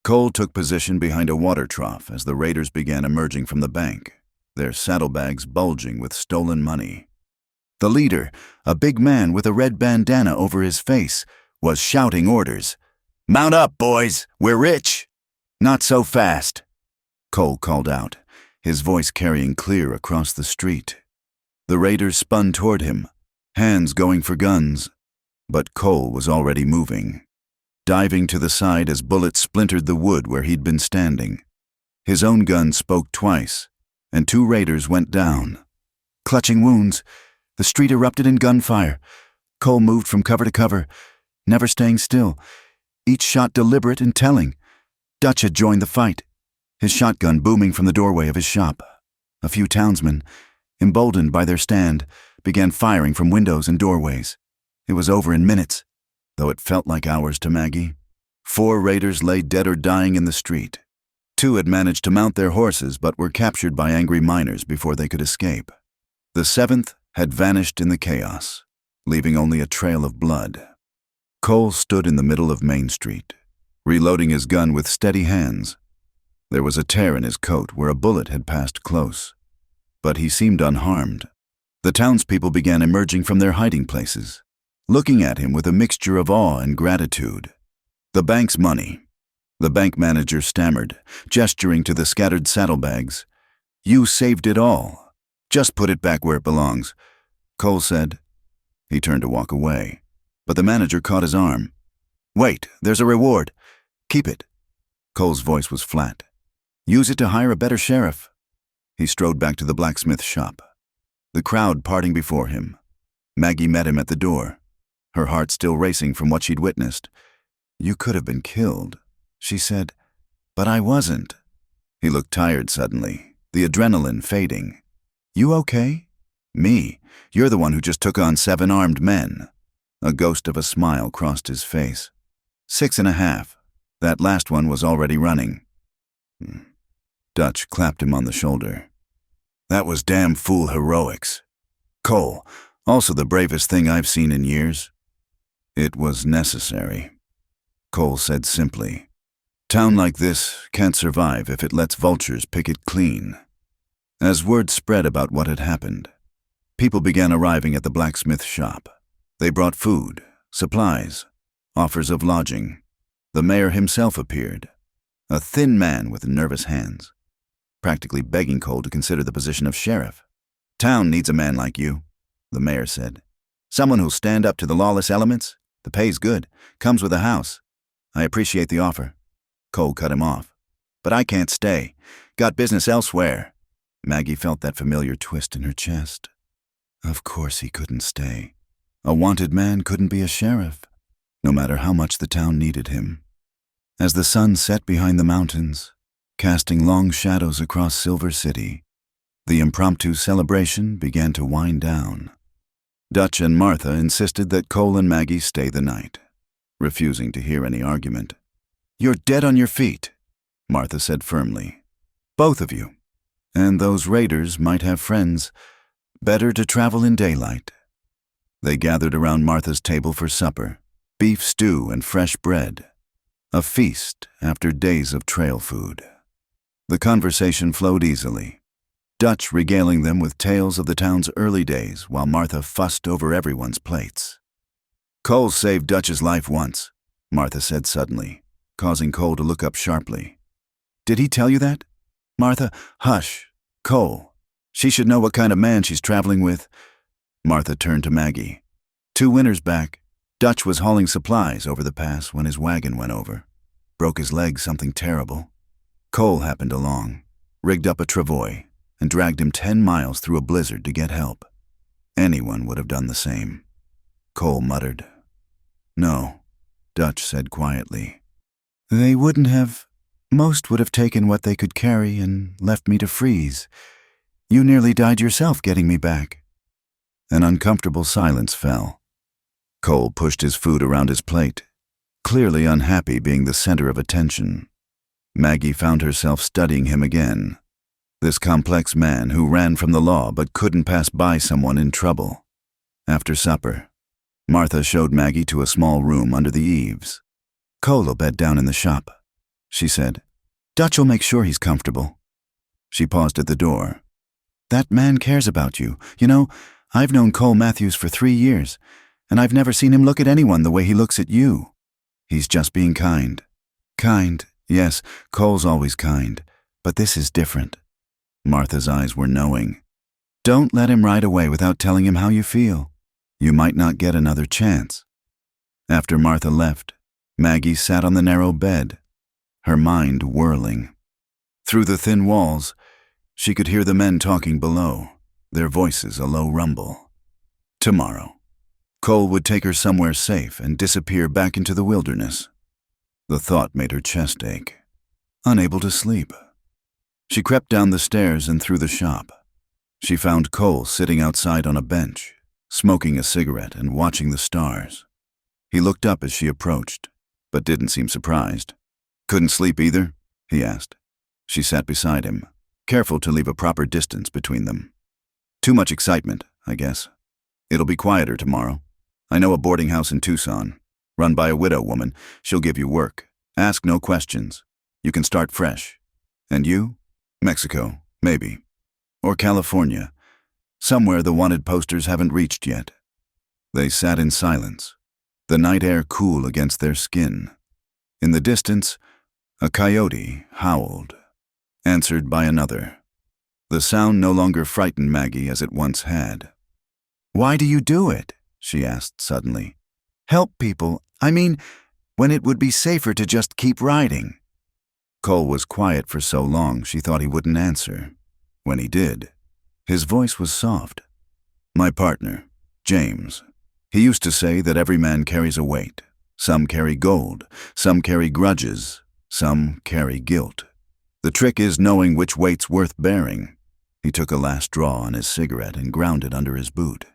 Cole took position behind a water trough as the raiders began emerging from the bank, their saddlebags bulging with stolen money. The leader, a big man with a red bandana over his face, was shouting orders. Mount up, boys! We're rich! Not so fast! Cole called out, his voice carrying clear across the street. The raiders spun toward him, hands going for guns, but Cole was already moving, diving to the side as bullets splintered the wood where he'd been standing. His own gun spoke twice, and 2 raiders went down. Clutching wounds, the street erupted in gunfire. Cole moved from cover to cover, never staying still, each shot deliberate and telling. Dutch had joined the fight, his shotgun booming from the doorway of his shop. A few townsmen, emboldened by their stand, began firing from windows and doorways. It was over in minutes, though it felt like hours to Maggie. 4 raiders lay dead or dying in the street. 2 had managed to mount their horses but were captured by angry miners before they could escape. The 7th had vanished in the chaos, leaving only a trail of blood. Cole stood in the middle of Main Street, reloading his gun with steady hands. There was a tear in his coat where a bullet had passed close, but he seemed unharmed. The townspeople began emerging from their hiding places, looking at him with a mixture of awe and gratitude. The bank's money. The bank manager stammered, gesturing to the scattered saddlebags. "You saved it all. Just put it back where it belongs," Cole said. He turned to walk away, but the manager caught his arm. "Wait, there's a reward. Keep it." Cole's voice was flat. "Use it to hire a better sheriff." He strode back to the blacksmith shop, the crowd parting before him. Maggie met him at the door, her heart still racing from what she'd witnessed. "You could have been killed," she said, "but I wasn't." He looked tired suddenly, the adrenaline fading. "You okay?" "Me? You're the one who just took on 7 armed men." A ghost of a smile crossed his face. 6.5. That last one was already running. Dutch clapped him on the shoulder. "That was damn fool heroics. Cole, also the bravest thing I've seen in years." "It was necessary," Cole said simply. "Town like this can't survive if it lets vultures pick it clean." As word spread about what had happened, people began arriving at the blacksmith shop. They brought food, supplies, offers of lodging. The mayor himself appeared, a thin man with nervous hands, practically begging Cole to consider the position of sheriff. "Town needs a man like you," the mayor said. "Someone who'll stand up to the lawless elements. The pay's good, comes with a house. I appreciate the offer." Cole cut him off. "But I can't stay. Got business elsewhere." Maggie felt that familiar twist in her chest. Of course he couldn't stay. A wanted man couldn't be a sheriff, no matter how much the town needed him. As the sun set behind the mountains, casting long shadows across Silver City, the impromptu celebration began to wind down. Dutch and Martha insisted that Cole and Maggie stay the night, refusing to hear any argument. "You're dead on your feet," Martha said firmly. "Both of you. And those raiders might have friends. Better to travel in daylight." They gathered around Martha's table for supper, beef stew and fresh bread. A feast after days of trail food. The conversation flowed easily, Dutch regaling them with tales of the town's early days while Martha fussed over everyone's plates. "Cole saved Dutch's life once," Martha said suddenly, causing Cole to look up sharply. "Did he tell you that?" "Martha, hush. Cole. She should know what kind of man she's traveling with." Martha turned to Maggie. 2 winters back, Dutch was hauling supplies over the pass when his wagon went over. Broke his leg something terrible. Cole happened along, rigged up a travois, and dragged him 10 miles through a blizzard to get help. Anyone would have done the same. Cole muttered. "No," Dutch said quietly. "They wouldn't have. Most would have taken what they could carry and left me to freeze. You nearly died yourself getting me back." An uncomfortable silence fell. Cole pushed his food around his plate, clearly unhappy being the center of attention. Maggie found herself studying him again. This complex man who ran from the law but couldn't pass by someone in trouble. After supper, Martha showed Maggie to a small room under the eaves. "Cole'll bed down in the shop," she said. "Dutch'll make sure he's comfortable." She paused at the door. "That man cares about you. You know, I've known Cole Matthews for 3 years, and I've never seen him look at anyone the way he looks at you. He's just being kind." "Kind, yes, Cole's always kind, but this is different." Martha's eyes were knowing. Don't let him ride away without telling him how you feel. You might not get another chance. After Martha left, Maggie sat on the narrow bed, her mind whirling. Through the thin walls, she could hear the men talking below, their voices a low rumble. Tomorrow, Cole would take her somewhere safe and disappear back into the wilderness. The thought made her chest ache. Unable to sleep, she crept down the stairs and through the shop. She found Cole sitting outside on a bench, smoking a cigarette and watching the stars. He looked up as she approached, but didn't seem surprised. Couldn't sleep either? He asked. She sat beside him, careful to leave a proper distance between them. Too much excitement, I guess. It'll be quieter tomorrow. I know a boarding house in Tucson, run by a widow woman. She'll give you work. Ask no questions. You can start fresh. And you? Mexico, maybe. Or California. Somewhere the wanted posters haven't reached yet. They sat in silence, the night air cool against their skin. In the distance, a coyote howled, answered by another. The sound no longer frightened Maggie as it once had. "Why do you do it?" she asked suddenly. "Help people. I mean, when it would be safer to just keep riding." Cole was quiet for so long she thought he wouldn't answer. When he did, his voice was soft. "My partner, James. He used to say that every man carries a weight. Some carry gold, some carry grudges, some carry guilt. The trick is knowing which weight's worth bearing." He took a last draw on his cigarette and ground it under his boot.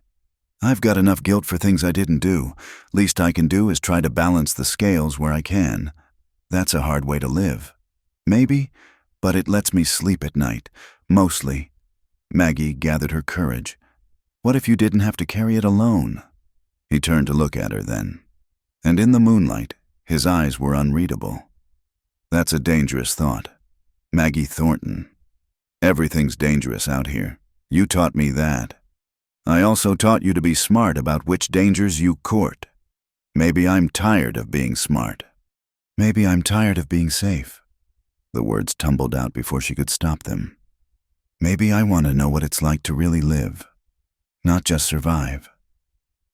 "I've got enough guilt for things I didn't do. Least I can do is try to balance the scales where I can. That's a hard way to live. Maybe, but it lets me sleep at night, mostly." Maggie gathered her courage. "What if you didn't have to carry it alone?" He turned to look at her then, and in the moonlight, his eyes were unreadable. "That's a dangerous thought. Maggie Thornton. Everything's dangerous out here. You taught me that. I also taught you to be smart about which dangers you court. Maybe I'm tired of being smart. Maybe I'm tired of being safe." The words tumbled out before she could stop them. "Maybe I want to know what it's like to really live, not just survive."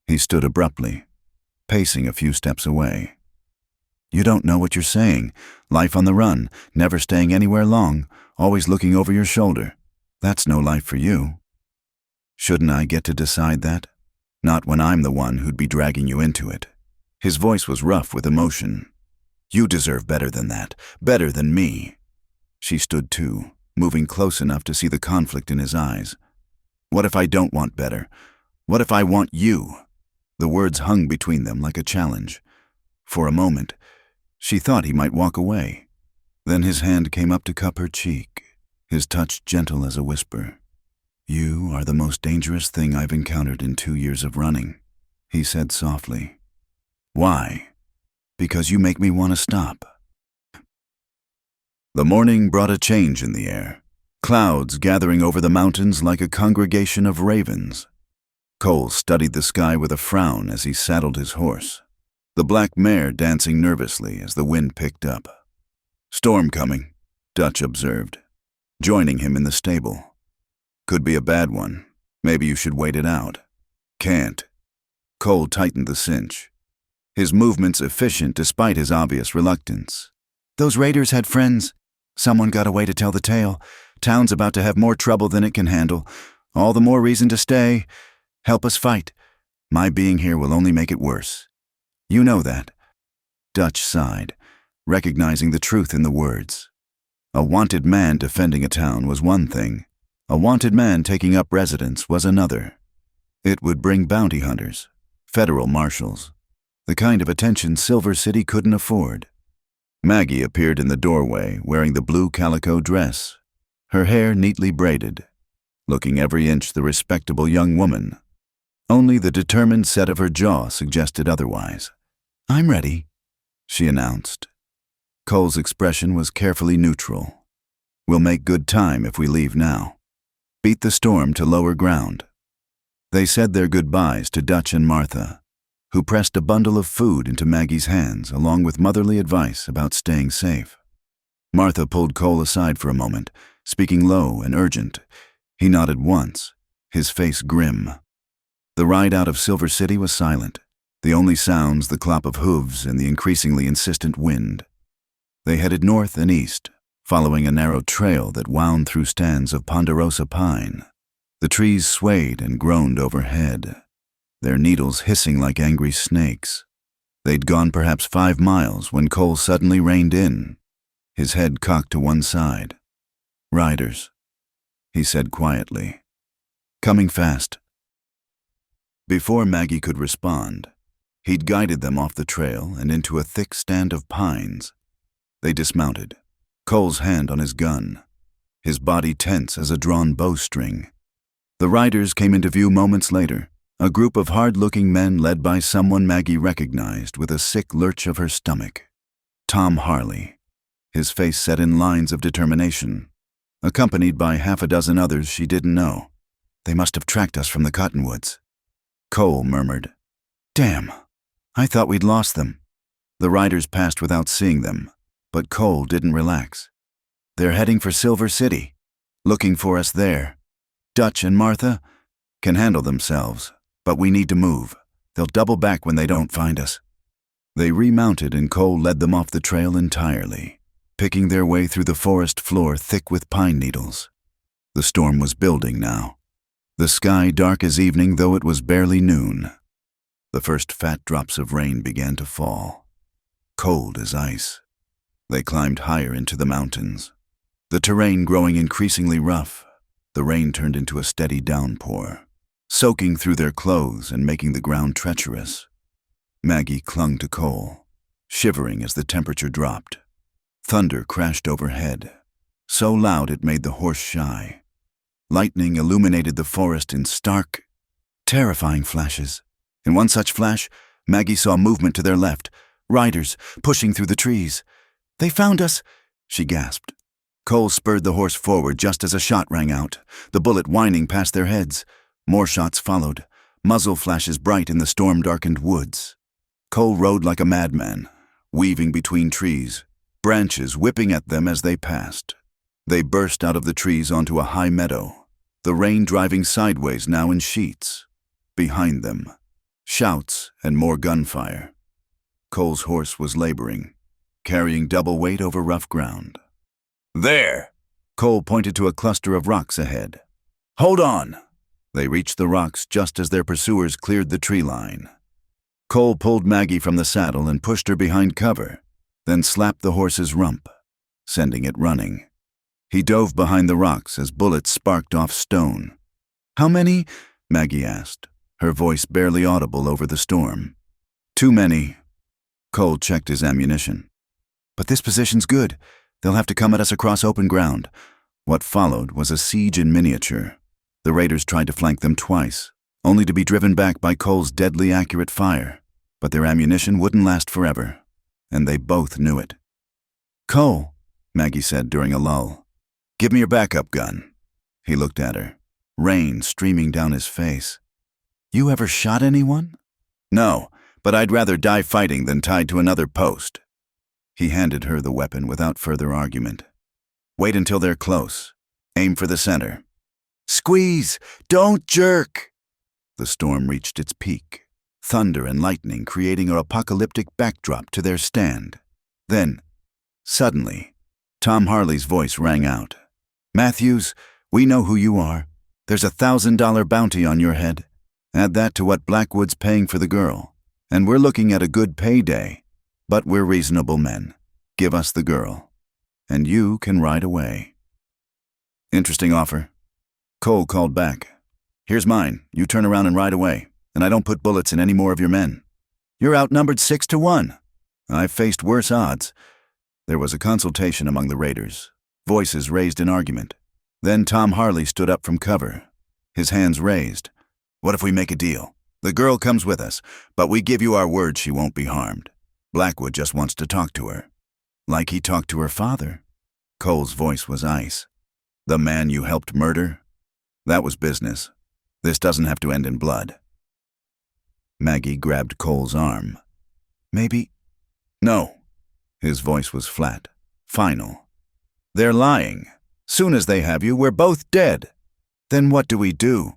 He stood abruptly, pacing a few steps away. "You don't know what you're saying. Life on the run, never staying anywhere long, always looking over your shoulder. That's no life for you." "Shouldn't I get to decide that? Not when I'm the one who'd be dragging you into it." His voice was rough with emotion. "You deserve better than that, better than me." She stood too, moving close enough to see the conflict in his eyes. "What if I don't want better? What if I want you?" The words hung between them like a challenge. For a moment, she thought he might walk away. Then his hand came up to cup her cheek, his touch gentle as a whisper. "You are the most dangerous thing I've encountered in 2 years of running," he said softly. "Why?" "Because you make me want to stop." The morning brought a change in the air, clouds gathering over the mountains like a congregation of ravens. Cole studied the sky with a frown as he saddled his horse, the black mare dancing nervously as the wind picked up. "Storm coming," Dutch observed, joining him in the stable. "Could be a bad one. Maybe you should wait it out." "Can't." Cole tightened the cinch, his movements efficient despite his obvious reluctance. "Those raiders had friends. Someone got away to tell the tale. Town's about to have more trouble than it can handle. All the more reason to stay. Help us fight. My being here will only make it worse. You know that." Dutch sighed, recognizing the truth in the words. A wanted man defending a town was one thing. A wanted man taking up residence was another. It would bring bounty hunters, federal marshals, the kind of attention Silver City couldn't afford. Maggie appeared in the doorway wearing the blue calico dress, her hair neatly braided, looking every inch the respectable young woman. Only the determined set of her jaw suggested otherwise. "I'm ready," she announced. Cole's expression was carefully neutral. "We'll make good time if we leave now. Beat the storm to lower ground." They said their goodbyes to Dutch and Martha, who pressed a bundle of food into Maggie's hands along with motherly advice about staying safe. Martha pulled Cole aside for a moment, speaking low and urgent. He nodded once, his face grim. The ride out of Silver City was silent, the only sounds the clop of hooves and the increasingly insistent wind. They headed north and east, following a narrow trail that wound through stands of ponderosa pine. The trees swayed and groaned overhead, their needles hissing like angry snakes. They'd gone perhaps 5 miles when Cole suddenly reined in, his head cocked to one side. "Riders," he said quietly. "Coming fast." Before Maggie could respond, he'd guided them off the trail and into a thick stand of pines. They dismounted, Cole's hand on his gun, his body tense as a drawn bowstring. The riders came into view moments later, a group of hard-looking men led by someone Maggie recognized with a sick lurch of her stomach. Tom Harley, his face set in lines of determination, accompanied by half a dozen others she didn't know. "They must have tracked us from the cottonwoods." Cole murmured, "Damn, I thought we'd lost them." The riders passed without seeing them, but Cole didn't relax. "They're heading for Silver City, looking for us there. Dutch and Martha can handle themselves, but we need to move. They'll double back when they don't find us." They remounted and Cole led them off the trail entirely, picking their way through the forest floor thick with pine needles. The storm was building now, the sky dark as evening though it was barely noon. The first fat drops of rain began to fall, cold as ice. They climbed higher into the mountains. The terrain growing increasingly rough, the rain turned into a steady downpour, soaking through their clothes and making the ground treacherous. Maggie clung to Cole, shivering as the temperature dropped. Thunder crashed overhead, so loud it made the horse shy. Lightning illuminated the forest in stark, terrifying flashes. In one such flash, Maggie saw movement to their left, riders pushing through the trees. "They found us," she gasped. Cole spurred the horse forward just as a shot rang out, the bullet whining past their heads. More shots followed, muzzle flashes bright in the storm-darkened woods. Cole rode like a madman, weaving between trees, branches whipping at them as they passed. They burst out of the trees onto a high meadow, the rain driving sideways now in sheets. Behind them, shouts and more gunfire. Cole's horse was laboring, carrying double weight over rough ground. "There!" Cole pointed to a cluster of rocks ahead. "Hold on!" They reached the rocks just as their pursuers cleared the tree line. Cole pulled Maggie from the saddle and pushed her behind cover, then slapped the horse's rump, sending it running. He dove behind the rocks as bullets sparked off stone. "How many?" Maggie asked, her voice barely audible over the storm. "Too many." Cole checked his ammunition. "But this position's good. They'll have to come at us across open ground." What followed was a siege in miniature. The raiders tried to flank them twice, only to be driven back by Cole's deadly accurate fire. But their ammunition wouldn't last forever, and they both knew it. "Cole," Maggie said during a lull, "give me your backup gun." He looked at her, rain streaming down his face. "You ever shot anyone?" "No, but I'd rather die fighting than tied to another post." He handed her the weapon without further argument. "Wait until they're close. Aim for the center. Squeeze! Don't jerk!" The storm reached its peak, thunder and lightning creating an apocalyptic backdrop to their stand. Then, suddenly, Tom Harley's voice rang out. "Matthews, we know who you are. There's a $1,000 bounty on your head. Add that to what Blackwood's paying for the girl, and we're looking at a good payday. But we're reasonable men. Give us the girl, and you can ride away." "Interesting offer." Cole called back. "Here's mine. You turn around and ride away, and I don't put bullets in any more of your men." "You're outnumbered 6-1. I've faced worse odds." There was a consultation among the raiders, voices raised in argument. Then Tom Harley stood up from cover, his hands raised. "What if we make a deal? The girl comes with us, but we give you our word she won't be harmed. Blackwood just wants to talk to her." "Like he talked to her father." Cole's voice was ice. "The man you helped murder? That was business. This doesn't have to end in blood." Maggie grabbed Cole's arm. "Maybe—" "No." His voice was flat, final. "They're lying. Soon as they have you, we're both dead. Then what do we do?"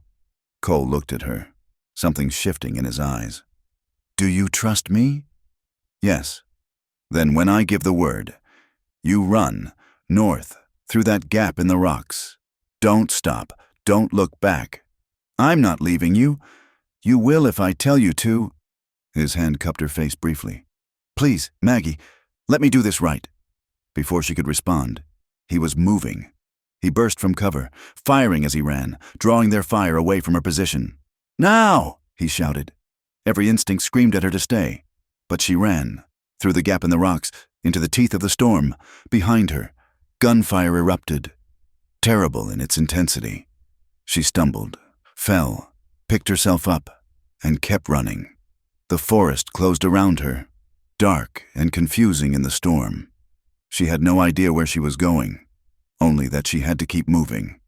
Cole looked at her, something shifting in his eyes. "Do you trust me?" "Yes." "Then when I give the word, you run, north, through that gap in the rocks. Don't stop. Don't look back. I'm not leaving you. You will if I tell you to." His hand cupped her face briefly. "Please, Maggie, let me do this right." Before she could respond, he was moving. He burst from cover, firing as he ran, drawing their fire away from her position. "Now!" he shouted. Every instinct screamed at her to stay. But she ran, through the gap in the rocks, into the teeth of the storm. Behind her, gunfire erupted, terrible in its intensity. She stumbled, fell, picked herself up, and kept running. The forest closed around her, dark and confusing in the storm. She had no idea where she was going, only that she had to keep moving.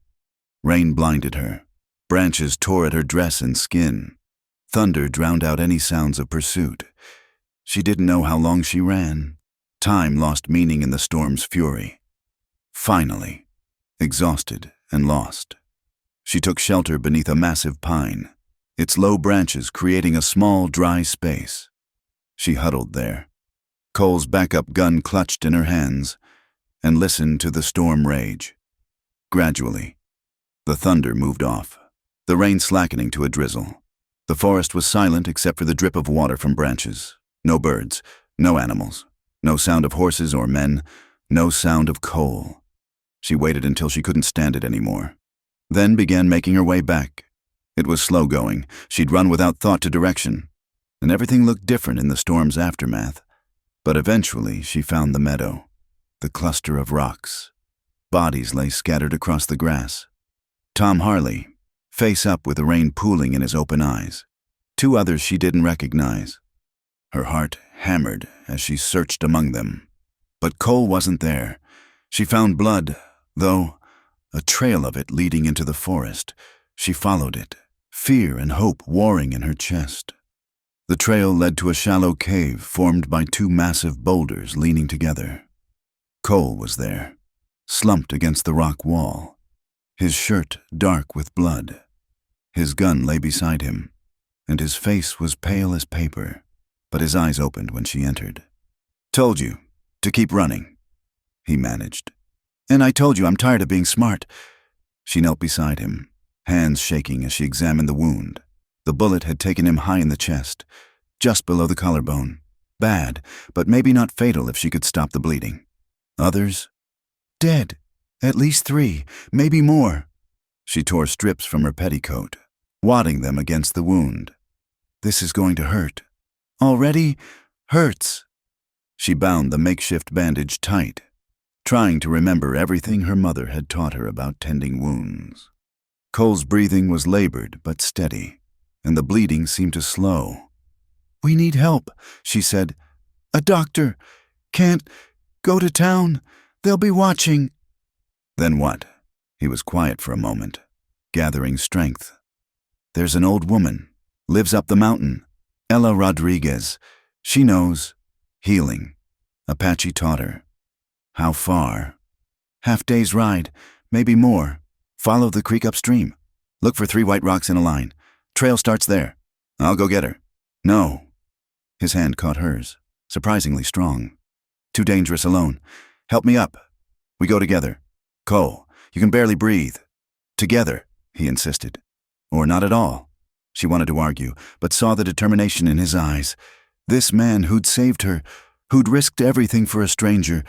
Rain blinded her. Branches tore at her dress and skin. Thunder drowned out any sounds of pursuit. She didn't know how long she ran. Time lost meaning in the storm's fury. Finally, exhausted and lost, she took shelter beneath a massive pine, its low branches creating a small, dry space. She huddled there, Cole's backup gun clutched in her hands, and listened to the storm rage. Gradually, the thunder moved off, the rain slackening to a drizzle. The forest was silent except for the drip of water from branches. No birds, no animals, no sound of horses or men, no sound of Cole. She waited until she couldn't stand it anymore, then began making her way back. It was slow going. She'd run without thought to direction, and everything looked different in the storm's aftermath. But eventually she found the meadow, the cluster of rocks. Bodies lay scattered across the grass. Tom Harley, face up with the rain pooling in his open eyes. 2 others she didn't recognize. Her heart hammered as she searched among them. But Cole wasn't there. She found blood, though, a trail of it leading into the forest. She followed it, fear and hope warring in her chest. The trail led to a shallow cave formed by 2 massive boulders leaning together. Cole was there, slumped against the rock wall, his shirt dark with blood. His gun lay beside him, and his face was pale as paper, but his eyes opened when she entered. "Told you to keep running," he managed. "And I told you I'm tired of being smart." She knelt beside him, hands shaking as she examined the wound. The bullet had taken him high in the chest, just below the collarbone. Bad, but maybe not fatal if she could stop the bleeding. Others? Dead. At least 3, maybe more. She tore strips from her petticoat, wadding them against the wound. "This is going to hurt. Already hurts." She bound the makeshift bandage tight, trying to remember everything her mother had taught her about tending wounds. Cole's breathing was labored but steady, and the bleeding seemed to slow. "We need help," she said. "A doctor. Can't go to town. They'll be watching." "Then what?" He was quiet for a moment, gathering strength. "There's an old woman. Lives up the mountain. Ella Rodriguez. She knows. Healing. Apache taught her." "How far?" "Half-day's ride. Maybe more. Follow the creek upstream. Look for 3 white rocks in a line. Trail starts there. I'll go get her." "No." His hand caught hers, surprisingly strong. "Too dangerous alone. Help me up. We go together. Cole, you can barely breathe." "Together," he insisted. "Or not at all." She wanted to argue, but saw the determination in his eyes. This man who'd saved her, who'd risked everything for a stranger,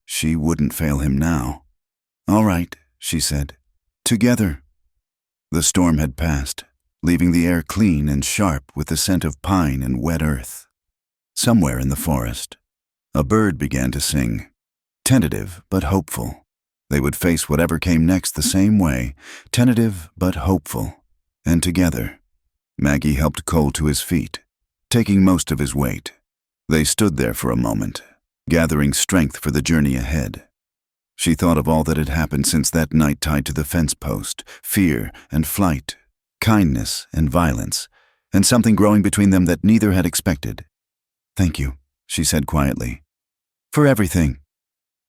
she wouldn't fail him now. "All right," she said. "Together." The storm had passed, leaving the air clean and sharp with the scent of pine and wet earth. Somewhere in the forest, a bird began to sing, tentative but hopeful. They would face whatever came next the same way, tentative but hopeful, and together. Maggie helped Cole to his feet, taking most of his weight. They stood there for a moment, gathering strength for the journey ahead. She thought of all that had happened since that night tied to the fence post, fear and flight, kindness and violence, and something growing between them that neither had expected. "Thank you," she said quietly. "For everything."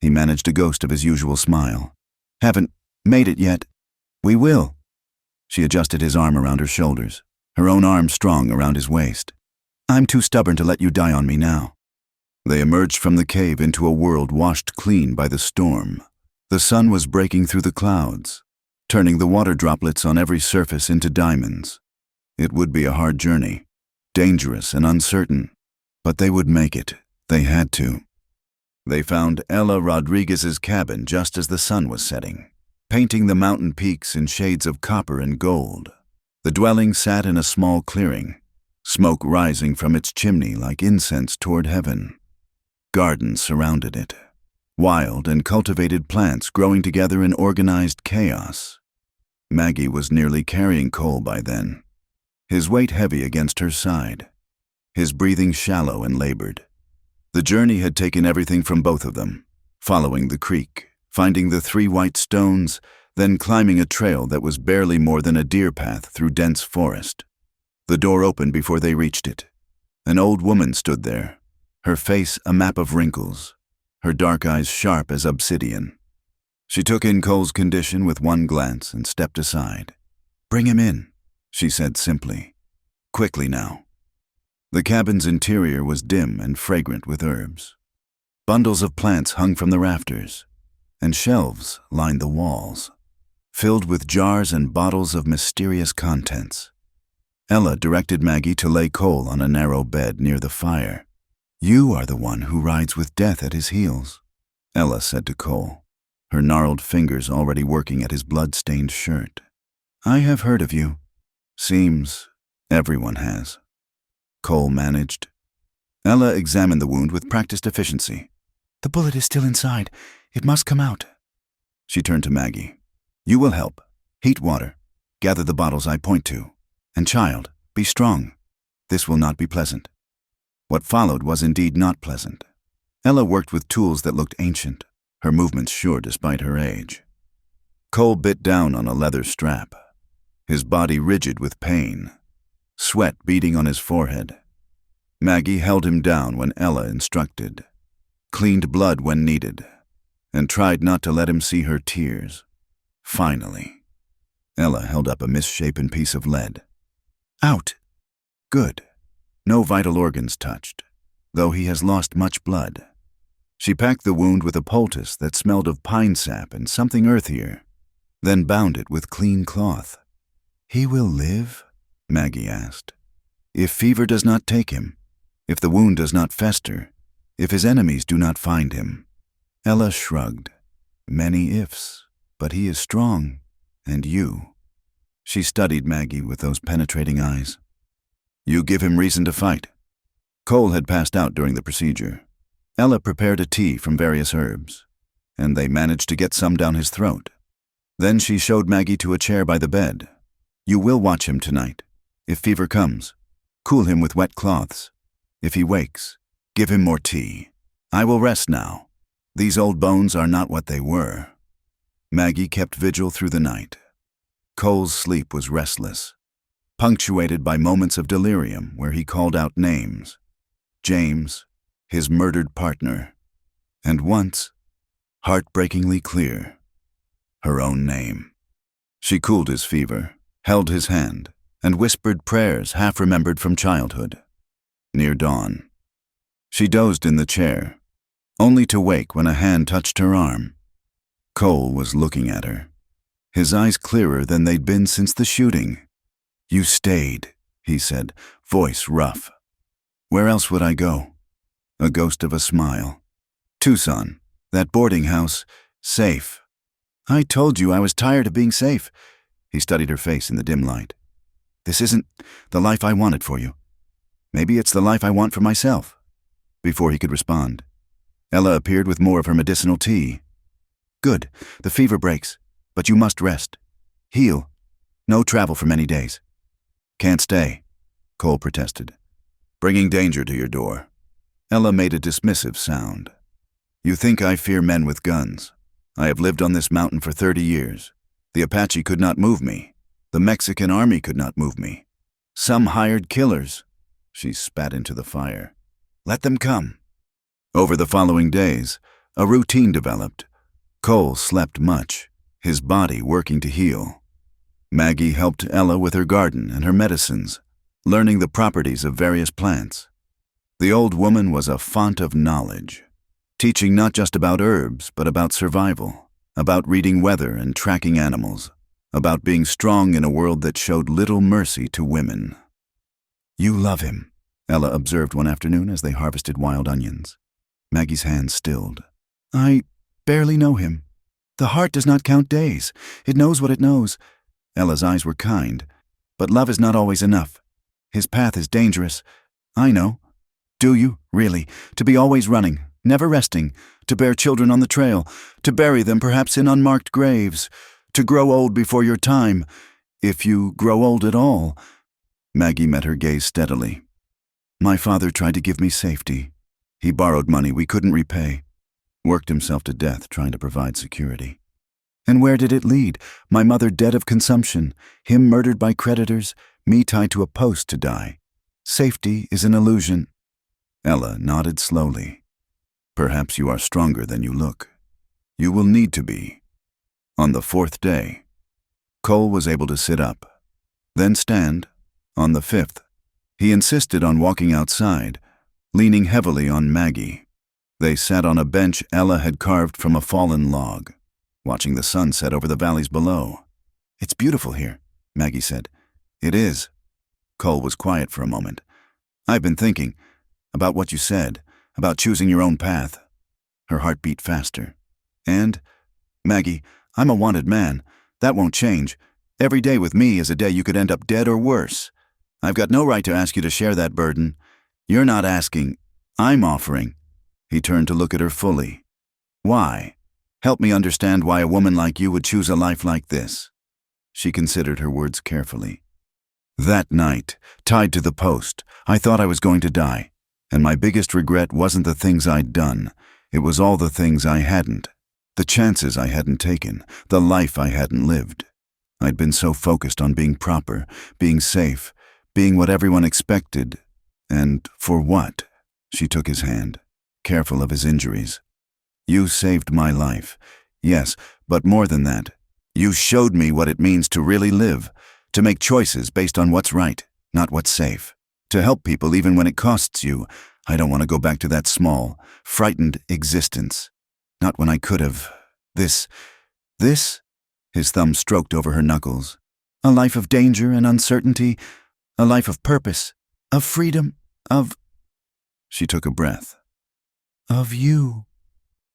He managed a ghost of his usual smile. "Haven't made it yet. We will." She adjusted his arm around her shoulders, her own arm strong around his waist. "I'm too stubborn to let you die on me now." They emerged from the cave into a world washed clean by the storm. The sun was breaking through the clouds, turning the water droplets on every surface into diamonds. It would be a hard journey, dangerous and uncertain, but they would make it. They had to. They found Ella Rodriguez's cabin just as the sun was setting, painting the mountain peaks in shades of copper and gold. The dwelling sat in a small clearing, smoke rising from its chimney like incense toward heaven. Gardens surrounded it, wild and cultivated plants growing together in organized chaos. Maggie was nearly carrying Cole by then, his weight heavy against her side, his breathing shallow and labored. The journey had taken everything from both of them, following the creek, finding the 3 white stones, then climbing a trail that was barely more than a deer path through dense forest. The door opened before they reached it. An old woman stood there, her face a map of wrinkles, her dark eyes sharp as obsidian. She took in Cole's condition with one glance and stepped aside. "Bring him in," she said simply. "Quickly now." The cabin's interior was dim and fragrant with herbs. Bundles of plants hung from the rafters, and shelves lined the walls, filled with jars and bottles of mysterious contents. Ella directed Maggie to lay Cole on a narrow bed near the fire. "You are the one who rides with death at his heels," Ella said to Cole, her gnarled fingers already working at his blood-stained shirt. "I have heard of you." "Seems everyone has," Cole managed. Ella examined the wound with practiced efficiency. "The bullet is still inside. It must come out." She turned to Maggie. "You will help. Heat water. Gather the bottles I point to. And child, be strong. This will not be pleasant." What followed was indeed not pleasant. Ella worked with tools that looked ancient, her movements sure despite her age. Cole bit down on a leather strap, his body rigid with pain, sweat beading on his forehead. Maggie held him down when Ella instructed, cleaned blood when needed, and tried not to let him see her tears. Finally, Ella held up a misshapen piece of lead. "Out." "Good. No vital organs touched, though he has lost much blood." She packed the wound with a poultice that smelled of pine sap and something earthier, then bound it with clean cloth. "He will live?" Maggie asked. "If fever does not take him, if the wound does not fester, if his enemies do not find him." Ella shrugged. "Many ifs, but he is strong, and you." She studied Maggie with those penetrating eyes. "You give him reason to fight." Cole had passed out during the procedure. Ella prepared a tea from various herbs, and they managed to get some down his throat. Then she showed Maggie to a chair by the bed. "You will watch him tonight. If fever comes, cool him with wet cloths. If he wakes, give him more tea. I will rest now. These old bones are not what they were." Maggie kept vigil through the night. Cole's sleep was restless, punctuated by moments of delirium where he called out names. James, his murdered partner, and once, heartbreakingly clear, her own name. She cooled his fever, held his hand, and whispered prayers half-remembered from childhood. Near dawn, she dozed in the chair, only to wake when a hand touched her arm. Cole was looking at her, his eyes clearer than they'd been since the shooting. "You stayed," he said, voice rough. "Where else would I go?" A ghost of a smile. "Tucson, that boarding house, safe." "I told you I was tired of being safe." He studied her face in the dim light. "This isn't the life I wanted for you. Maybe it's the life I want for myself." Before he could respond, Ella appeared with more of her medicinal tea. "Good, the fever breaks, but you must rest. Heal. No travel for many days." "Can't stay," Cole protested, "bringing danger to your door." Ella made a dismissive sound. "You think I fear men with guns. I have lived on this mountain for 30 years. The Apache could not move me. The Mexican army could not move me. Some hired killers." She spat into the fire. "Let them come." Over the following days, a routine developed. Cole slept much, his body working to heal. Maggie helped Ella with her garden and her medicines, learning the properties of various plants. The old woman was a font of knowledge, teaching not just about herbs, but about survival, about reading weather and tracking animals, about being strong in a world that showed little mercy to women. "You love him," Ella observed one afternoon as they harvested wild onions. Maggie's hands stilled. "I barely know him. The heart does not count days. It knows what it knows." Ella's eyes were kind. "But love is not always enough. His path is dangerous. I know." "Do you, really? To be always running, never resting, to bear children on the trail, to bury them perhaps in unmarked graves, to grow old before your time, if you grow old at all." Maggie met her gaze steadily. "My father tried to give me safety. He borrowed money we couldn't repay, worked himself to death trying to provide security. And where did it lead? My mother dead of consumption, him murdered by creditors, me tied to a post to die. Safety is an illusion." Ella nodded slowly. "Perhaps you are stronger than you look. You will need to be." On the 4th day, Cole was able to sit up, then stand. On the 5th, he insisted on walking outside, leaning heavily on Maggie. They sat on a bench Ella had carved from a fallen log, watching the sun set over the valleys below. "It's beautiful here," Maggie said. "It is." Cole was quiet for a moment. "I've been thinking about what you said, about choosing your own path." Her heart beat faster. "And, Maggie, I'm a wanted man. That won't change. Every day with me is a day you could end up dead or worse. I've got no right to ask you to share that burden. You're not asking. I'm offering." He turned to look at her fully. "Why? Help me understand why a woman like you would choose a life like this." She considered her words carefully. "That night, tied to the post, I thought I was going to die. And my biggest regret wasn't the things I'd done. It was all the things I hadn't. The chances I hadn't taken, the life I hadn't lived. I'd been so focused on being proper, being safe, being what everyone expected. And for what?" She took his hand, careful of his injuries. "You saved my life. Yes, but more than that. You showed me what it means to really live, to make choices based on what's right, not what's safe. To help people even when it costs you. I don't want to go back to that small, frightened existence. Not when I could have. This, his thumb stroked over her knuckles. A life of danger and uncertainty, a life of purpose, of freedom, of..." She took a breath. "Of you,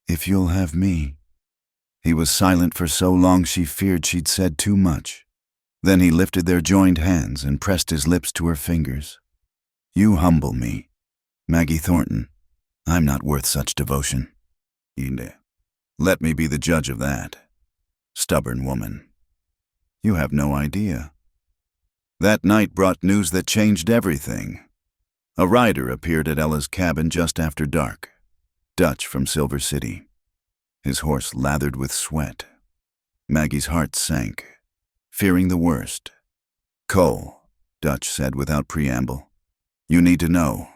if you'll have me." He was silent for so long she feared she'd said too much. Then he lifted their joined hands and pressed his lips to her fingers. "You humble me, Maggie Thornton. I'm not worth such devotion. Let me be the judge of that. Stubborn woman. You have no idea." That night brought news that changed everything. A rider appeared at Ella's cabin just after dark, Dutch from Silver City, his horse lathered with sweat. Maggie's heart sank, fearing the worst. "Cole," Dutch said without preamble. "You need to know.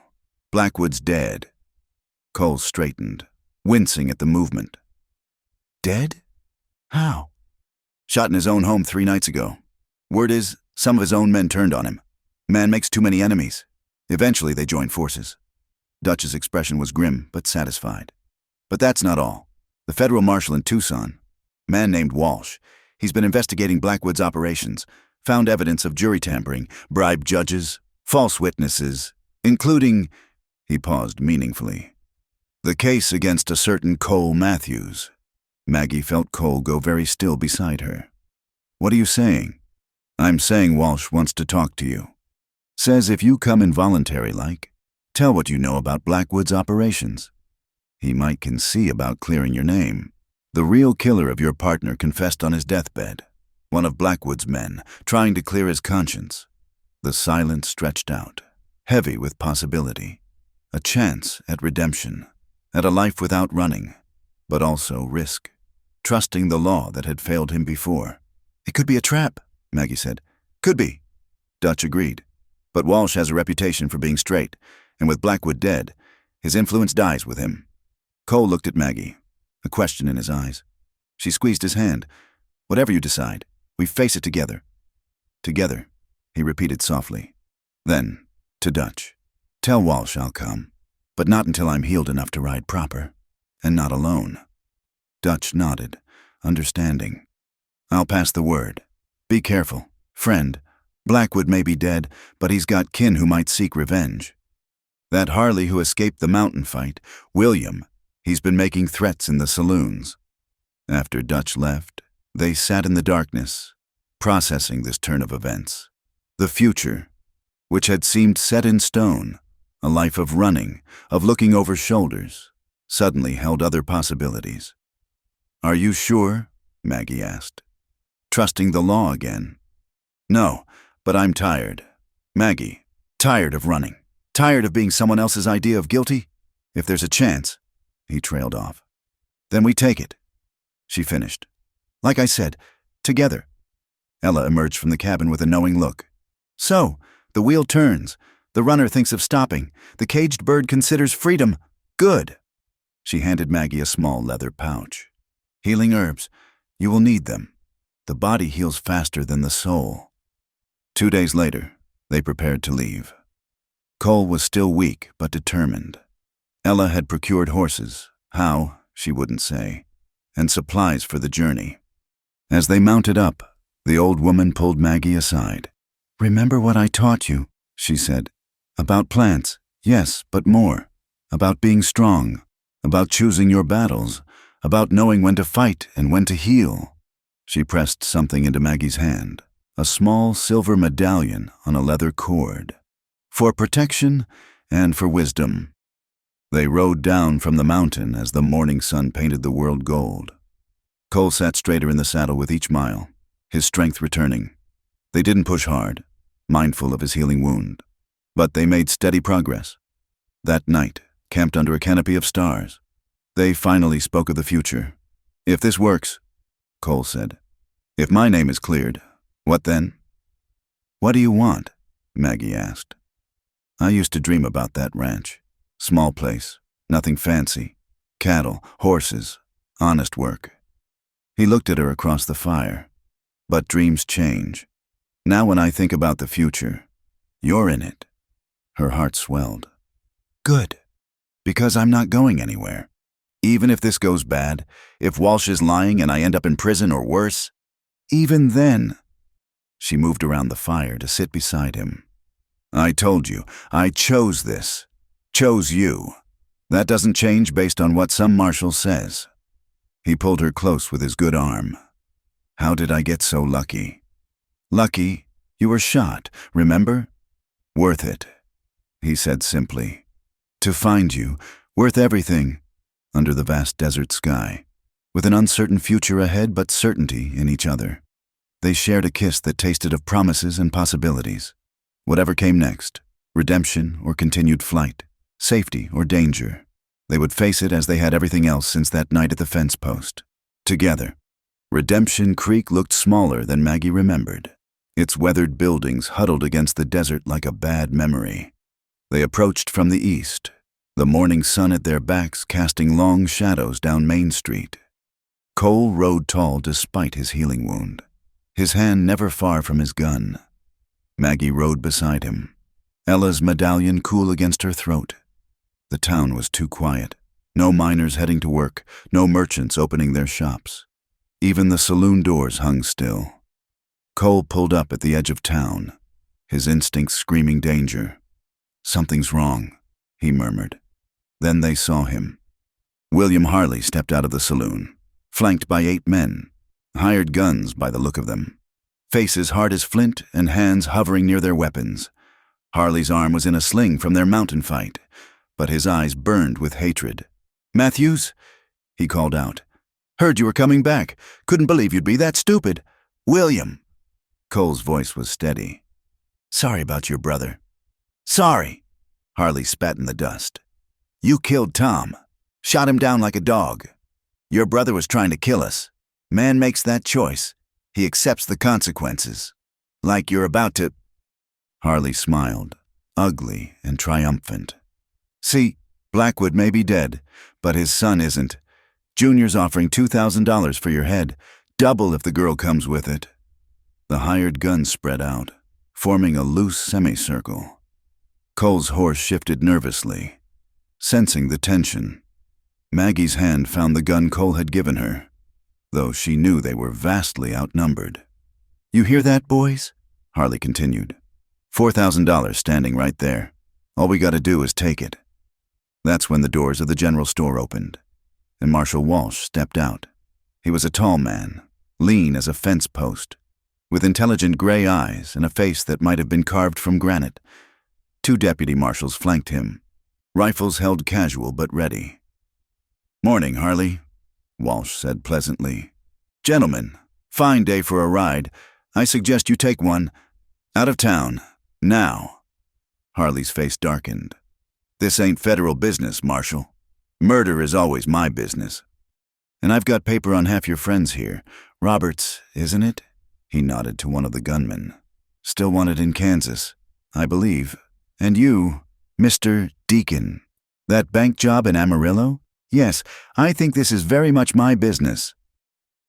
Blackwood's dead." Cole straightened, wincing at the movement. "Dead? How?" "Shot in his own home 3 nights ago. Word is, some of his own men turned on him. Man makes too many enemies. Eventually they joined forces." Dutch's expression was grim but satisfied. "But that's not all. The federal marshal in Tucson, man named Walsh, he's been investigating Blackwood's operations, found evidence of jury tampering, bribed judges, false witnesses, including..." He paused meaningfully. "The case against a certain Cole Matthews." Maggie felt Cole go very still beside her. "What are you saying?" "I'm saying Walsh wants to talk to you. Says if you come involuntary-like, tell what you know about Blackwood's operations. He might can see about clearing your name. The real killer of your partner confessed on his deathbed, one of Blackwood's men, trying to clear his conscience." The silence stretched out, heavy with possibility. A chance at redemption, at a life without running, but also risk, trusting the law that had failed him before. "It could be a trap," Maggie said. "Could be," Dutch agreed. "But Walsh has a reputation for being straight, and with Blackwood dead, his influence dies with him." Cole looked at Maggie, a question in his eyes. She squeezed his hand. "Whatever you decide, we face it together. Together, he repeated softly. Then, to Dutch, tell Walsh I'll come, but not until I'm healed enough to ride proper, and not alone. Dutch nodded, understanding. I'll pass the word. Be careful, friend. Blackwood may be dead, but he's got kin who might seek revenge. That Harley who escaped the mountain fight, William, he's been making threats in the saloons. After Dutch left, they sat in the darkness, processing this turn of events. The future, which had seemed set in stone, a life of running, of looking over shoulders, suddenly held other possibilities. Are you sure? Maggie asked. Trusting the law again. No, but I'm tired. Maggie, tired of running. Tired of being someone else's idea of guilty? If there's a chance, he trailed off. Then we take it, she finished. Like I said, together. Ella emerged from the cabin with a knowing look. So, the wheel turns. The runner thinks of stopping. The caged bird considers freedom. Good. She handed Maggie a small leather pouch. Healing herbs. You will need them. The body heals faster than the soul. 2 days later, they prepared to leave. Cole was still weak but determined. Ella had procured horses, how, she wouldn't say, and supplies for the journey. As they mounted up, the old woman pulled Maggie aside. Remember what I taught you, she said. About plants, yes, but more. About being strong. About choosing your battles. About knowing when to fight and when to heal. She pressed something into Maggie's hand, a small silver medallion on a leather cord. For protection and for wisdom. They rode down from the mountain as the morning sun painted the world gold. Cole sat straighter in the saddle with each mile, his strength returning. They didn't push hard, mindful of his healing wound, but they made steady progress. That night, camped under a canopy of stars, they finally spoke of the future. If this works, Cole said, if my name is cleared, what then? What do you want? Maggie asked. I used to dream about that ranch. Small place, nothing fancy. Cattle, horses, honest work. He looked at her across the fire. But dreams change. Now when I think about the future, you're in it. Her heart swelled. Good. Because I'm not going anywhere. Even if this goes bad, if Walsh is lying and I end up in prison or worse, even then. She moved around the fire to sit beside him. I told you, I chose this. Chose you. That doesn't change based on what some marshal says. He pulled her close with his good arm. How did I get so lucky? Lucky? You were shot, remember? Worth it, he said simply. To find you, worth everything, under the vast desert sky, with an uncertain future ahead but certainty in each other. They shared a kiss that tasted of promises and possibilities. Whatever came next, redemption or continued flight, safety or danger, they would face it as they had everything else since that night at the Fencepost. Together. Redemption Creek looked smaller than Maggie remembered, its weathered buildings huddled against the desert like a bad memory. They approached from the east, the morning sun at their backs casting long shadows down Main Street. Cole rode tall despite his healing wound, his hand never far from his gun. Maggie rode beside him, Ella's medallion cool against her throat. The town was too quiet. No miners heading to work, no merchants opening their shops. Even the saloon doors hung still. Cole pulled up at the edge of town, his instincts screaming danger. Something's wrong, he murmured. Then they saw him. William Harley stepped out of the saloon, flanked by 8 men, hired guns by the look of them. Faces hard as flint and hands hovering near their weapons. Harley's arm was in a sling from their mountain fight, but his eyes burned with hatred. Matthews, he called out. Heard you were coming back. Couldn't believe you'd be that stupid. William. Cole's voice was steady. Sorry about your brother. Sorry. Harley spat in the dust. You killed Tom. Shot him down like a dog. Your brother was trying to kill us. Man makes that choice. He accepts the consequences. Like you're about to... Harley smiled, ugly and triumphant. See, Blackwood may be dead, but his son isn't. Junior's offering $2,000 for your head, double if the girl comes with it. The hired guns spread out, forming a loose semicircle. Cole's horse shifted nervously, sensing the tension. Maggie's hand found the gun Cole had given her, though she knew they were vastly outnumbered. "You hear that, boys?" Harley continued. $4,000 standing right there. All we gotta do is take it. That's when the doors of the general store opened, and Marshal Walsh stepped out. He was a tall man, lean as a fence post, with intelligent gray eyes and a face that might have been carved from granite. 2 deputy marshals flanked him, rifles held casual but ready. "Morning, Harley," Walsh said pleasantly. "Gentlemen, fine day for a ride. I suggest you take one. Out of town. Now." Harley's face darkened. "This ain't federal business, Marshal. Murder is always my business. And I've got paper on half your friends here. Roberts, isn't it?" He nodded to one of the gunmen. "Still wanted in Kansas, I believe. And you, Mr. Deacon. That bank job in Amarillo? Yes, I think this is very much my business."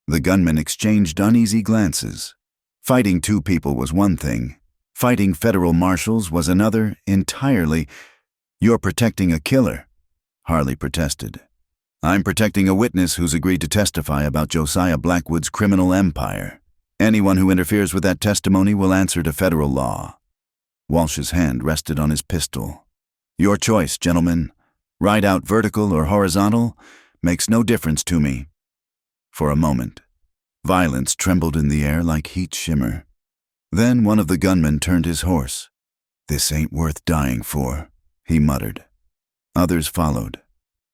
The gunmen exchanged uneasy glances. Fighting 2 people was one thing. Fighting federal marshals was another entirely. "You're protecting a killer," Harley protested. "I'm protecting a witness who's agreed to testify about Josiah Blackwood's criminal empire. Anyone who interferes with that testimony will answer to federal law." Walsh's hand rested on his pistol. "Your choice, gentlemen. Ride out vertical or horizontal makes no difference to me." For a moment, violence trembled in the air like heat shimmer. Then one of the gunmen turned his horse. "This ain't worth dying for," he muttered. Others followed,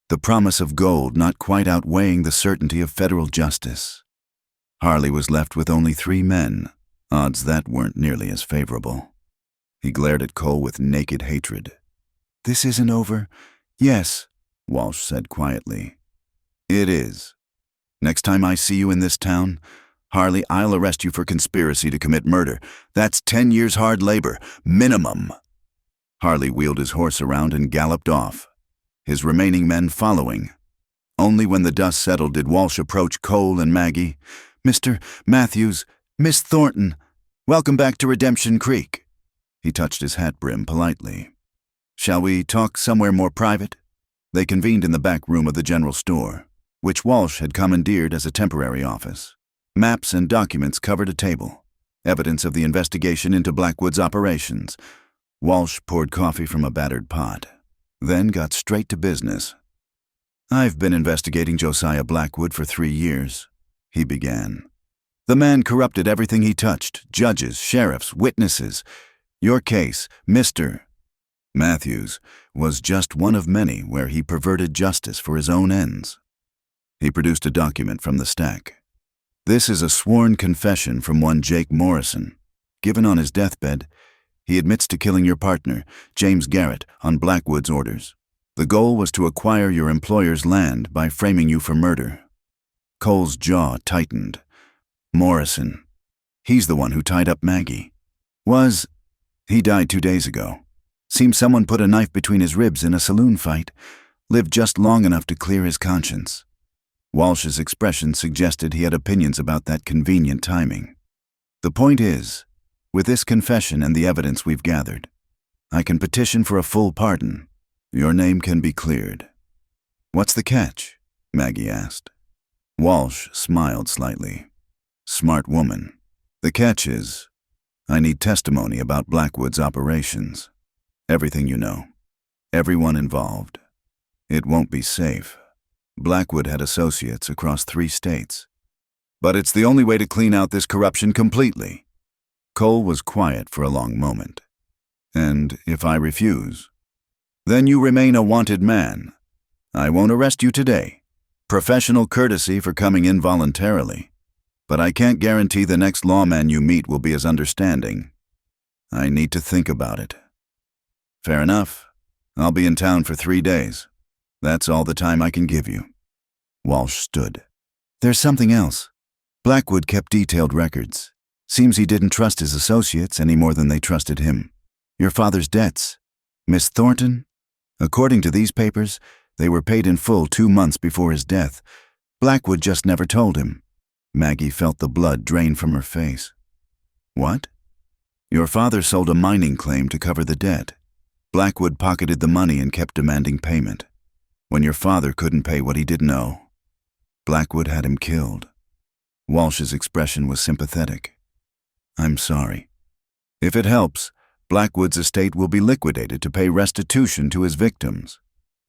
the promise of gold not quite outweighing the certainty of federal justice. Harley was left with only 3 men, odds that weren't nearly as favorable. He glared at Cole with naked hatred. "This isn't over." "Yes," Walsh said quietly. "It is. Next time I see you in this town, Harley, I'll arrest you for conspiracy to commit murder. That's 10 years hard labor, minimum." Harley wheeled his horse around and galloped off, his remaining men following. Only when the dust settled did Walsh approach Cole and Maggie. "Mr. Matthews, Miss Thornton, welcome back to Redemption Creek." He touched his hat brim politely. "Shall we talk somewhere more private?" They convened in the back room of the general store, which Walsh had commandeered as a temporary office. Maps and documents covered a table, evidence of the investigation into Blackwood's operations. Walsh poured coffee from a battered pot, then got straight to business. "I've been investigating Josiah Blackwood for 3 years," he began. "The man corrupted everything he touched, judges, sheriffs, witnesses. Your case, Mr. Matthews, was just one of many where he perverted justice for his own ends." He produced a document from the stack. "This is a sworn confession from one Jake Morrison. Given on his deathbed, he admits to killing your partner, James Garrett, on Blackwood's orders. The goal was to acquire your employer's land by framing you for murder." Cole's jaw tightened. "Morrison. He's the one who tied up Maggie. He died 2 days ago. Seems someone put a knife between his ribs in a saloon fight. Lived just long enough to clear his conscience." Walsh's expression suggested he had opinions about that convenient timing. "The point is, with this confession and the evidence we've gathered, I can petition for a full pardon. Your name can be cleared." "What's the catch?" Maggie asked. Walsh smiled slightly. "Smart woman. The catch is, I need testimony about Blackwood's operations. Everything you know. Everyone involved. It won't be safe. Blackwood had associates across 3 states. But it's the only way to clean out this corruption completely." Cole was quiet for a long moment. "And if I refuse? Then you remain a wanted man. I won't arrest you today. Professional courtesy for coming in voluntarily. But I can't guarantee the next lawman you meet will be as understanding. I need to think about it." "Fair enough. I'll be in town for 3 days. That's all the time I can give you." Walsh stood. "There's something else. Blackwood kept detailed records. Seems he didn't trust his associates any more than they trusted him. Your father's debts. Miss Thornton? According to these papers, they were paid in full 2 months before his death. Blackwood just never told him." Maggie felt the blood drain from her face. What? Your father sold a mining claim to cover the debt. Blackwood pocketed the money and kept demanding payment. When your father couldn't pay what he didn't owe, Blackwood had him killed. Walsh's expression was sympathetic. I'm sorry. If it helps, Blackwood's estate will be liquidated to pay restitution to his victims.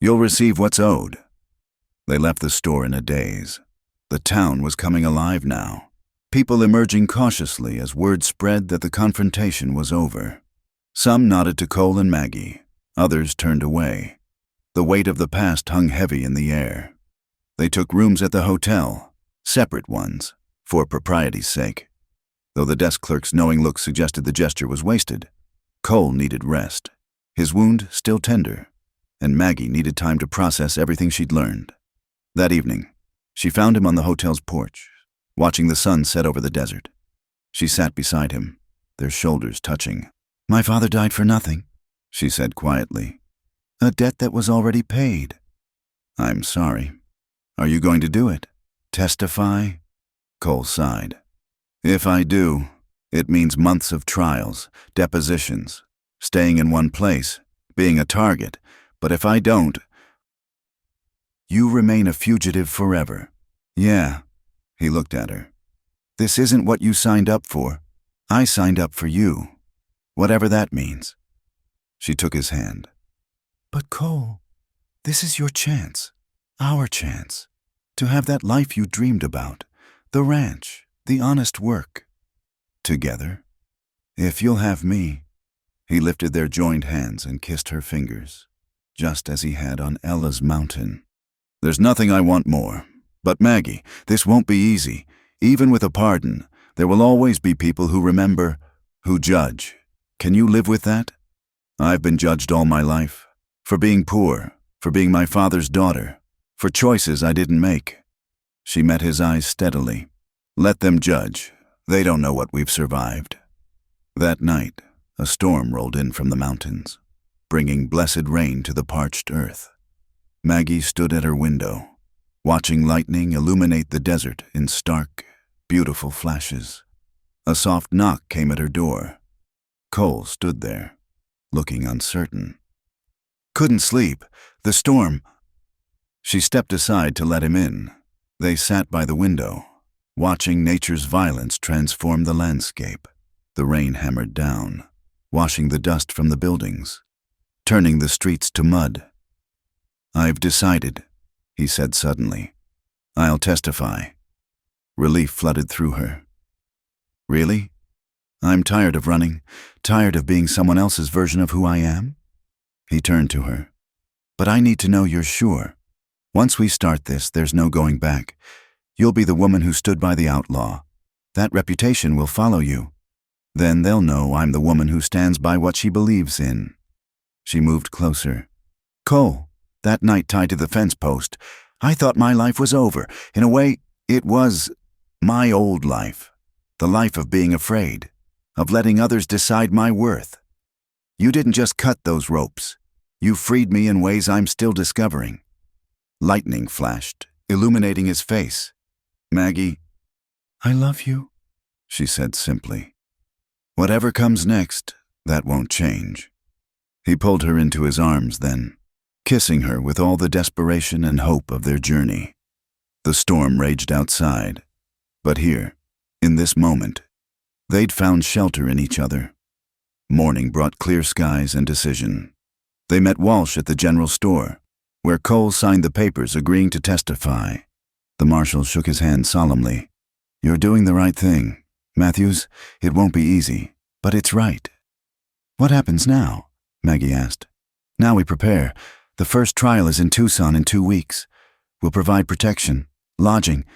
You'll receive what's owed. They left the store in a daze. The town was coming alive now, people emerging cautiously as word spread that the confrontation was over. Some nodded to Cole and Maggie, others turned away. The weight of the past hung heavy in the air. They took rooms at the hotel, separate ones, for propriety's sake. Though the desk clerk's knowing look suggested the gesture was wasted, Cole needed rest, his wound still tender, and Maggie needed time to process everything she'd learned. That evening, she found him on the hotel's porch, watching the sun set over the desert. She sat beside him, their shoulders touching. My father died for nothing, she said quietly. A debt that was already paid. I'm sorry. Are you going to do it? Testify? Cole sighed. If I do, it means months of trials, depositions, staying in one place, being a target. But if I don't, you remain a fugitive forever. Yeah, he looked at her. This isn't what you signed up for. I signed up for you, whatever that means. She took his hand. But Cole, this is your chance, our chance, to have that life you dreamed about, the ranch, the honest work. Together, if you'll have me. He lifted their joined hands and kissed her fingers, just as he had on Ella's mountain. There's nothing I want more. But Maggie, this won't be easy. Even with a pardon, there will always be people who remember, who judge. Can you live with that? I've been judged all my life. For being poor, for being my father's daughter, for choices I didn't make. She met his eyes steadily. Let them judge. They don't know what we've survived. That night, a storm rolled in from the mountains, bringing blessed rain to the parched earth. Maggie stood at her window, watching lightning illuminate the desert in stark, beautiful flashes. A soft knock came at her door. Cole stood there, looking uncertain. Couldn't sleep. The storm. She stepped aside to let him in. They sat by the window, watching nature's violence transform the landscape. The rain hammered down, washing the dust from the buildings, turning the streets to mud. I've decided, he said suddenly. I'll testify. Relief flooded through her. Really? I'm tired of running, tired of being someone else's version of who I am? He turned to her. But I need to know you're sure. Once we start this, there's no going back. You'll be the woman who stood by the outlaw. That reputation will follow you. Then they'll know I'm the woman who stands by what she believes in. She moved closer. Cole, that night tied to the fence post, I thought my life was over. In a way, it was my old life. The life of being afraid, of letting others decide my worth. You didn't just cut those ropes. You freed me in ways I'm still discovering. Lightning flashed, illuminating his face. Maggie, I love you, she said simply. Whatever comes next, that won't change. He pulled her into his arms then, kissing her with all the desperation and hope of their journey. The storm raged outside, but here, in this moment, they'd found shelter in each other. Morning brought clear skies and decision. They met Walsh at the general store, where Cole signed the papers agreeing to testify. The marshal shook his hand solemnly. You're doing the right thing. Matthews, it won't be easy, but it's right. What happens now? Maggie asked. Now we prepare. The first trial is in Tucson in 2 weeks. We'll provide protection, lodging.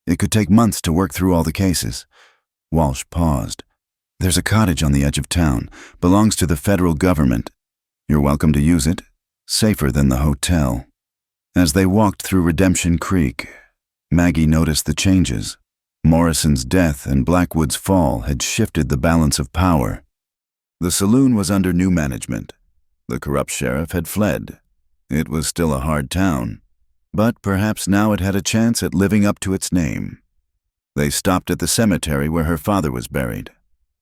It could take months to work through all the cases. Walsh paused. There's a cottage on the edge of town, belongs to the federal government. You're welcome to use it, safer than the hotel. As they walked through Redemption Creek, Maggie noticed the changes. Morrison's death and Blackwood's fall had shifted the balance of power. The saloon was under new management. The corrupt sheriff had fled. It was still a hard town, but perhaps now it had a chance at living up to its name. They stopped at the cemetery where her father was buried.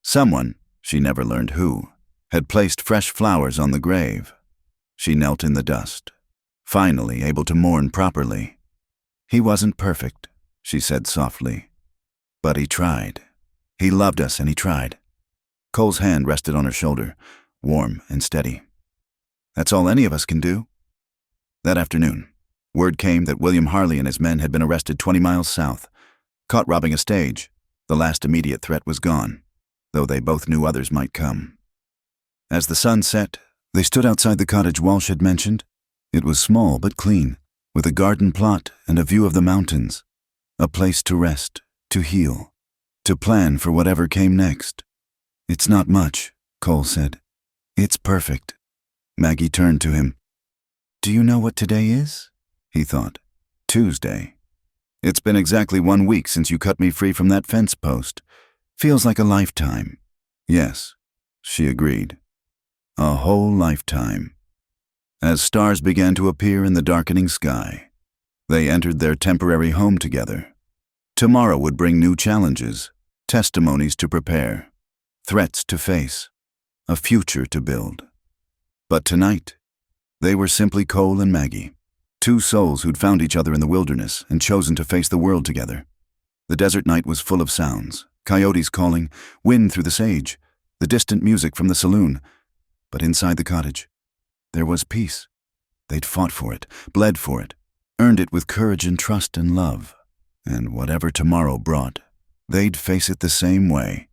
Someone, she never learned who, had placed fresh flowers on the grave. She knelt in the dust, finally able to mourn properly. He wasn't perfect, she said softly, but he tried. He loved us and he tried. Cole's hand rested on her shoulder, warm and steady. That's all any of us can do. That afternoon, word came that William Harley and his men had been arrested 20 miles south. Caught robbing a stage, the last immediate threat was gone, though they both knew others might come. As the sun set, they stood outside the cottage Walsh had mentioned. It was small but clean, with a garden plot and a view of the mountains. A place to rest, to heal, to plan for whatever came next. It's not much, Cole said. It's perfect. Maggie turned to him. Do you know what today is? He thought. Tuesday. It's been exactly 1 week since you cut me free from that fence post. Feels like a lifetime. Yes, she agreed. A whole lifetime. As stars began to appear in the darkening sky, they entered their temporary home together. Tomorrow would bring new challenges, testimonies to prepare, threats to face, a future to build. But tonight, they were simply Cole and Maggie, two souls who'd found each other in the wilderness and chosen to face the world together. The desert night was full of sounds, coyotes calling, wind through the sage, the distant music from the saloon. But inside the cottage, there was peace. They'd fought for it, bled for it, earned it with courage and trust and love. And whatever tomorrow brought, they'd face it the same way,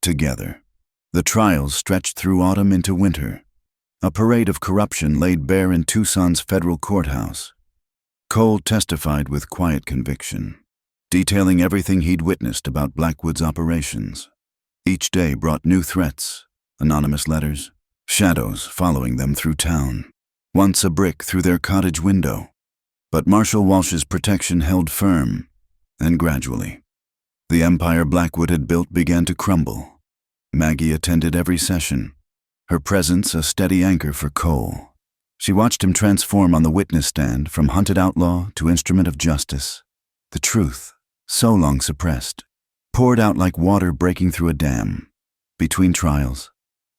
together. The trials stretched through autumn into winter. A parade of corruption laid bare in Tucson's federal courthouse. Cole testified with quiet conviction, detailing everything he'd witnessed about Blackwood's operations. Each day brought new threats, anonymous letters, shadows following them through town, once a brick through their cottage window. But Marshal Walsh's protection held firm, and gradually, the empire Blackwood had built began to crumble. Maggie attended every session, her presence a steady anchor for Cole. She watched him transform on the witness stand from hunted outlaw to instrument of justice. The truth, so long suppressed, poured out like water breaking through a dam. Between trials,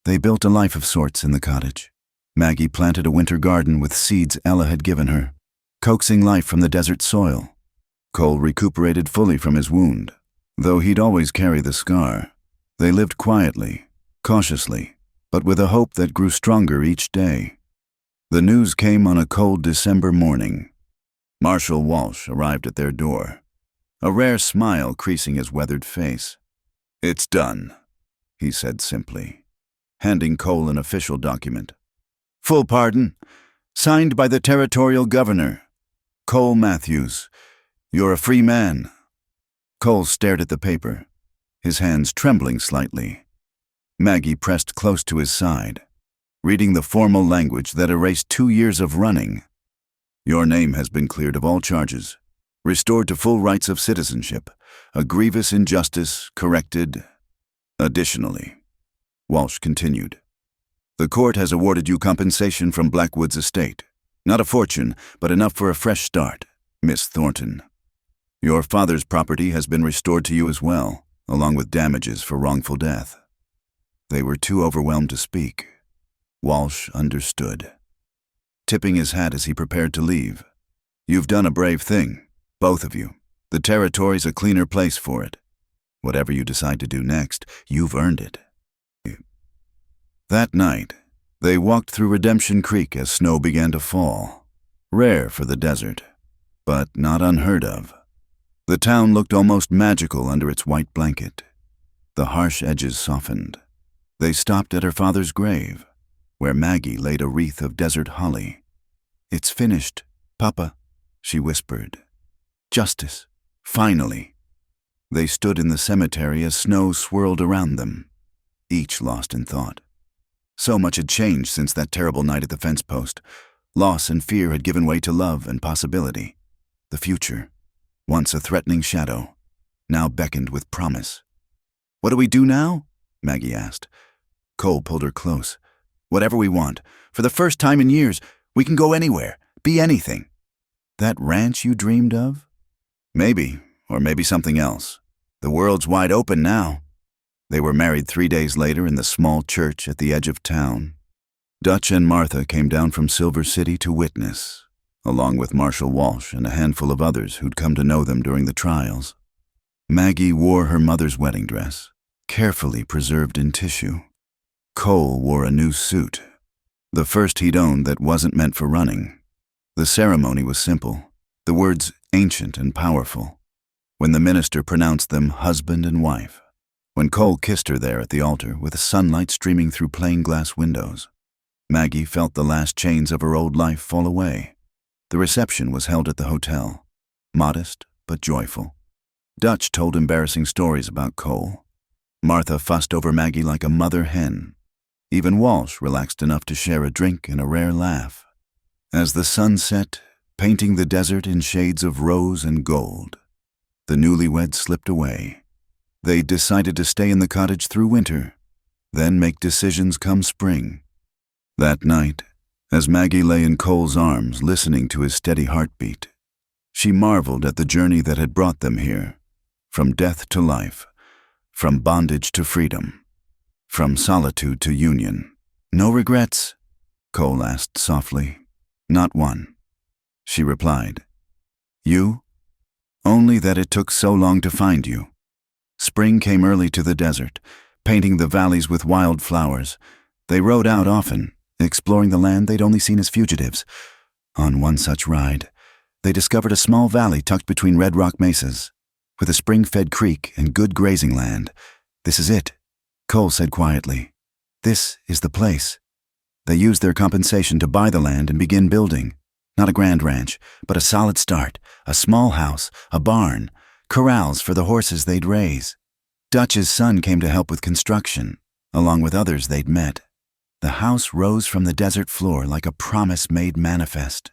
they built a life of sorts in the cottage. Maggie planted a winter garden with seeds Ella had given her, coaxing life from the desert soil. Cole recuperated fully from his wound, though he'd always carry the scar. They lived quietly, cautiously, but with a hope that grew stronger each day. The news came on a cold December morning. Marshal Walsh arrived at their door, a rare smile creasing his weathered face. "It's done," he said simply, handing Cole an official document. "Full pardon, signed by the territorial governor, Cole Matthews. You're a free man." Cole stared at the paper, his hands trembling slightly. Maggie pressed close to his side, reading the formal language that erased 2 years of running. "Your name has been cleared of all charges, restored to full rights of citizenship, a grievous injustice corrected. Additionally," Walsh continued, "the court has awarded you compensation from Blackwood's estate. Not a fortune, but enough for a fresh start, Miss Thornton. Your father's property has been restored to you as well, along with damages for wrongful death." They were too overwhelmed to speak. Walsh understood, tipping his hat as he prepared to leave. "You've done a brave thing, both of you. The territory's a cleaner place for it. Whatever you decide to do next, you've earned it." That night, they walked through Redemption Creek as snow began to fall. Rare for the desert, but not unheard of. The town looked almost magical under its white blanket. The harsh edges softened. They stopped at her father's grave, where Maggie laid a wreath of desert holly. "It's finished, Papa," she whispered. "Justice, finally." They stood in the cemetery as snow swirled around them, each lost in thought. So much had changed since that terrible night at the Fencepost. Loss and fear had given way to love and possibility. The future, once a threatening shadow, now beckoned with promise. "What do we do now?" Maggie asked. Cole pulled her close. "Whatever we want. For the first time in years, we can go anywhere, be anything." "That ranch you dreamed of?" "Maybe, or maybe something else. The world's wide open now." They were married 3 days later in the small church at the edge of town. Dutch and Martha came down from Silver City to witness, along with Marshal Walsh and a handful of others who'd come to know them during the trials. Maggie wore her mother's wedding dress, carefully preserved in tissue. Cole wore a new suit, the first he'd owned that wasn't meant for running. The ceremony was simple, the words ancient and powerful, when the minister pronounced them husband and wife. When Cole kissed her there at the altar with the sunlight streaming through plain glass windows, Maggie felt the last chains of her old life fall away. The reception was held at the hotel, modest but joyful. Dutch told embarrassing stories about Cole. Martha fussed over Maggie like a mother hen. Even Walsh relaxed enough to share a drink and a rare laugh. As the sun set, painting the desert in shades of rose and gold, the newlyweds slipped away. They decided to stay in the cottage through winter, then make decisions come spring. That night, as Maggie lay in Cole's arms listening to his steady heartbeat, she marveled at the journey that had brought them here, from death to life, from bondage to freedom, from solitude to union. "No regrets?" Cole asked softly. "Not one," she replied. "You? Only that it took so long to find you." Spring came early to the desert, painting the valleys with wild flowers. They rode out often, exploring the land they'd only seen as fugitives. On one such ride, they discovered a small valley tucked between red rock mesas, with a spring-fed creek and good grazing land. "This is it," Cole said quietly. "This is the place." They used their compensation to buy the land and begin building. Not a grand ranch, but a solid start, a small house, a barn, corrals for the horses they'd raise. Dutch's son came to help with construction, along with others they'd met. The house rose from the desert floor like a promise made manifest.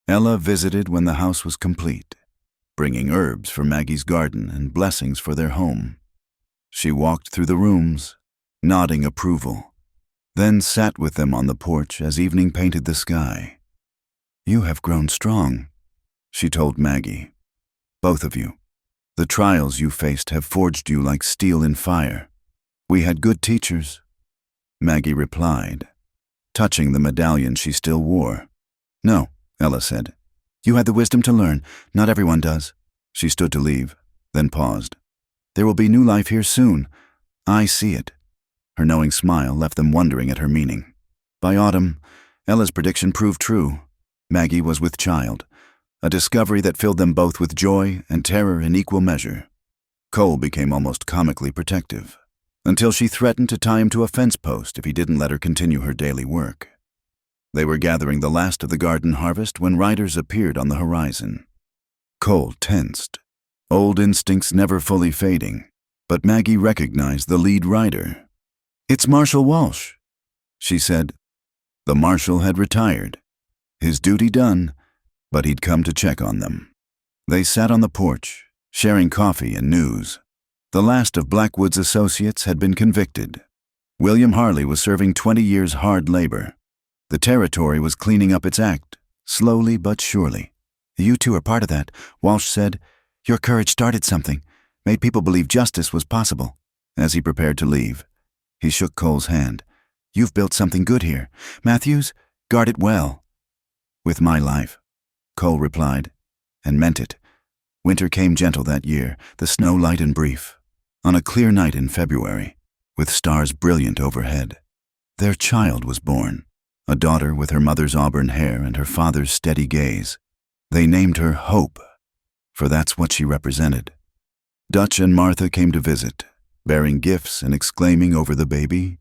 Ella visited when the house was complete, bringing herbs for Maggie's garden and blessings for their home. She walked through the rooms, nodding approval, then sat with them on the porch as evening painted the sky. "You have grown strong," she told Maggie. "Both of you. The trials you faced have forged you like steel in fire. We had good teachers," Maggie replied, touching the medallion she still wore. "No," Ella said. "You had the wisdom to learn. Not everyone does." She stood to leave, then paused. "There will be new life here soon. I see it." Her knowing smile left them wondering at her meaning. By autumn, Ella's prediction proved true. Maggie was with child, a discovery that filled them both with joy and terror in equal measure. Cole became almost comically protective, until she threatened to tie him to a fence post if he didn't let her continue her daily work. They were gathering the last of the garden harvest when riders appeared on the horizon. Cole tensed, old instincts never fully fading, but Maggie recognized the lead rider. "It's Marshal Walsh," she said. The marshal had retired, his duty done, but he'd come to check on them. They sat on the porch, sharing coffee and news. The last of Blackwood's associates had been convicted. William Harley was serving 20 years hard labor. The territory was cleaning up its act, slowly but surely. "You two are part of that," Walsh said. "Your courage started something, made people believe justice was possible." As he prepared to leave, he shook Cole's hand. "You've built something good here. Matthews, guard it well." "With my life," Cole replied, and meant it. Winter came gentle that year, the snow light and brief. On a clear night in February, with stars brilliant overhead, their child was born, a daughter with her mother's auburn hair and her father's steady gaze. They named her Hope, for that's what she represented. Dutch and Martha came to visit, bearing gifts and exclaiming over the baby.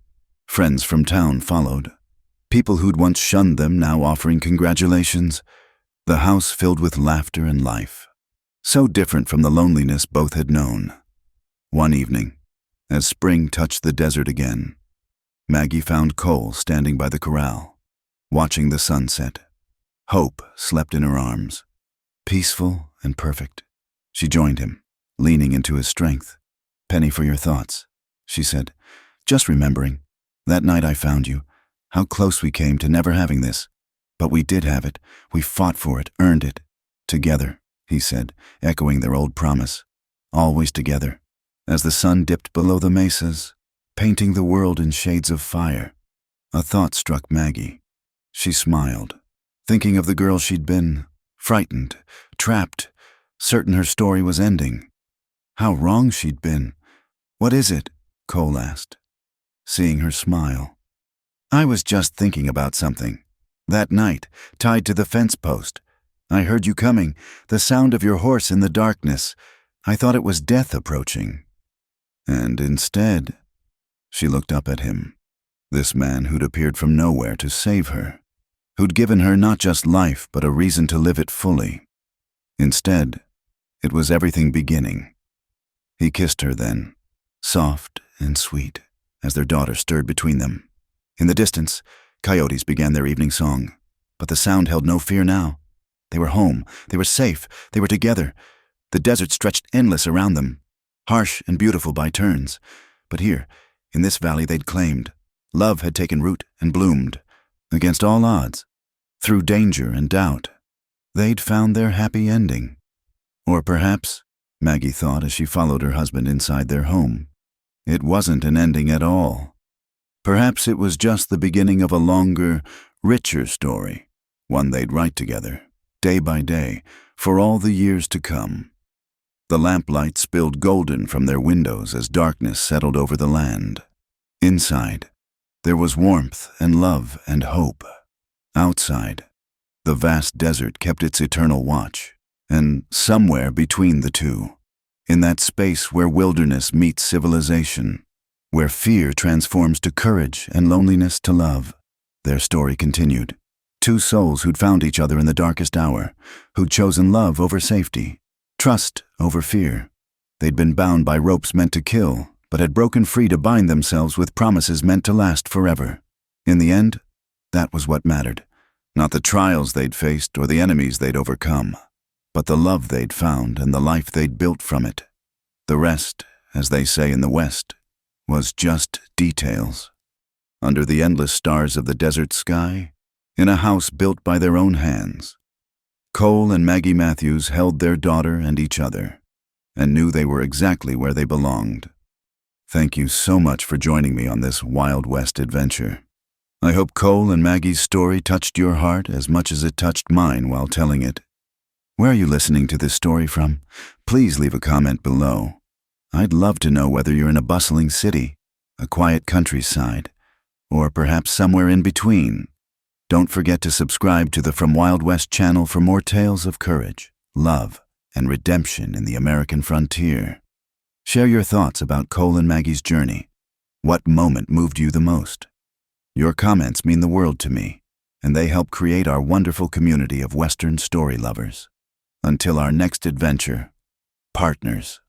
Friends from town followed. People who'd once shunned them now offering congratulations. The house filled with laughter and life, so different from the loneliness both had known. One evening, as spring touched the desert again, Maggie found Cole standing by the corral, watching the sunset. Hope slept in her arms, peaceful and perfect. She joined him, leaning into his strength. "Penny for your thoughts," she said. "Just remembering. That night I found you. How close we came to never having this. But we did have it. We fought for it, earned it. Together," he said, echoing their old promise. "Always together." as the sun dipped below the mesas, painting the world in shades of fire. A thought struck Maggie. She smiled, thinking of the girl she'd been, frightened, trapped, certain her story was ending. How wrong she'd been. "What is it?" Cole asked, seeing her smile. "I was just thinking about something. That night, tied to the fence post. I heard you coming, the sound of your horse in the darkness. I thought it was death approaching. And instead," she looked up at him, this man who'd appeared from nowhere to save her, who'd given her not just life but a reason to live it fully. Instead, it was everything beginning. He kissed her then, soft and sweet, as their daughter stirred between them. In the distance, coyotes began their evening song, but the sound held no fear now. They were home, they were safe, they were together. The desert stretched endless around them, harsh and beautiful by turns. But here, in this valley they'd claimed, love had taken root and bloomed. Against all odds, through danger and doubt, they'd found their happy ending. Or perhaps, Maggie thought as she followed her husband inside their home, it wasn't an ending at all. Perhaps it was just the beginning of a longer, richer story, one they'd write together, day by day, for all the years to come. The lamplight spilled golden from their windows as darkness settled over the land. Inside, there was warmth and love and hope. Outside, the vast desert kept its eternal watch, and somewhere between the two, in that space where wilderness meets civilization, where fear transforms to courage and loneliness to love, their story continued. Two souls who'd found each other in the darkest hour, who'd chosen love over safety, trust over fear. They'd been bound by ropes meant to kill, but had broken free to bind themselves with promises meant to last forever. In the end, that was what mattered. Not the trials they'd faced or the enemies they'd overcome, but the love they'd found and the life they'd built from it. The rest, as they say in the West, was just details. Under the endless stars of the desert sky, in a house built by their own hands, Cole and Maggie Matthews held their daughter and each other, and knew they were exactly where they belonged. Thank you so much for joining me on this Wild West adventure. I hope Cole and Maggie's story touched your heart as much as it touched mine while telling it. Where are you listening to this story from? Please leave a comment below. I'd love to know whether you're in a bustling city, a quiet countryside, or perhaps somewhere in between. Don't forget to subscribe to the From Wild West channel for more tales of courage, love, and redemption in the American frontier. Share your thoughts about Cole and Maggie's journey. What moment moved you the most? Your comments mean the world to me, and they help create our wonderful community of Western story lovers. Until our next adventure, partners.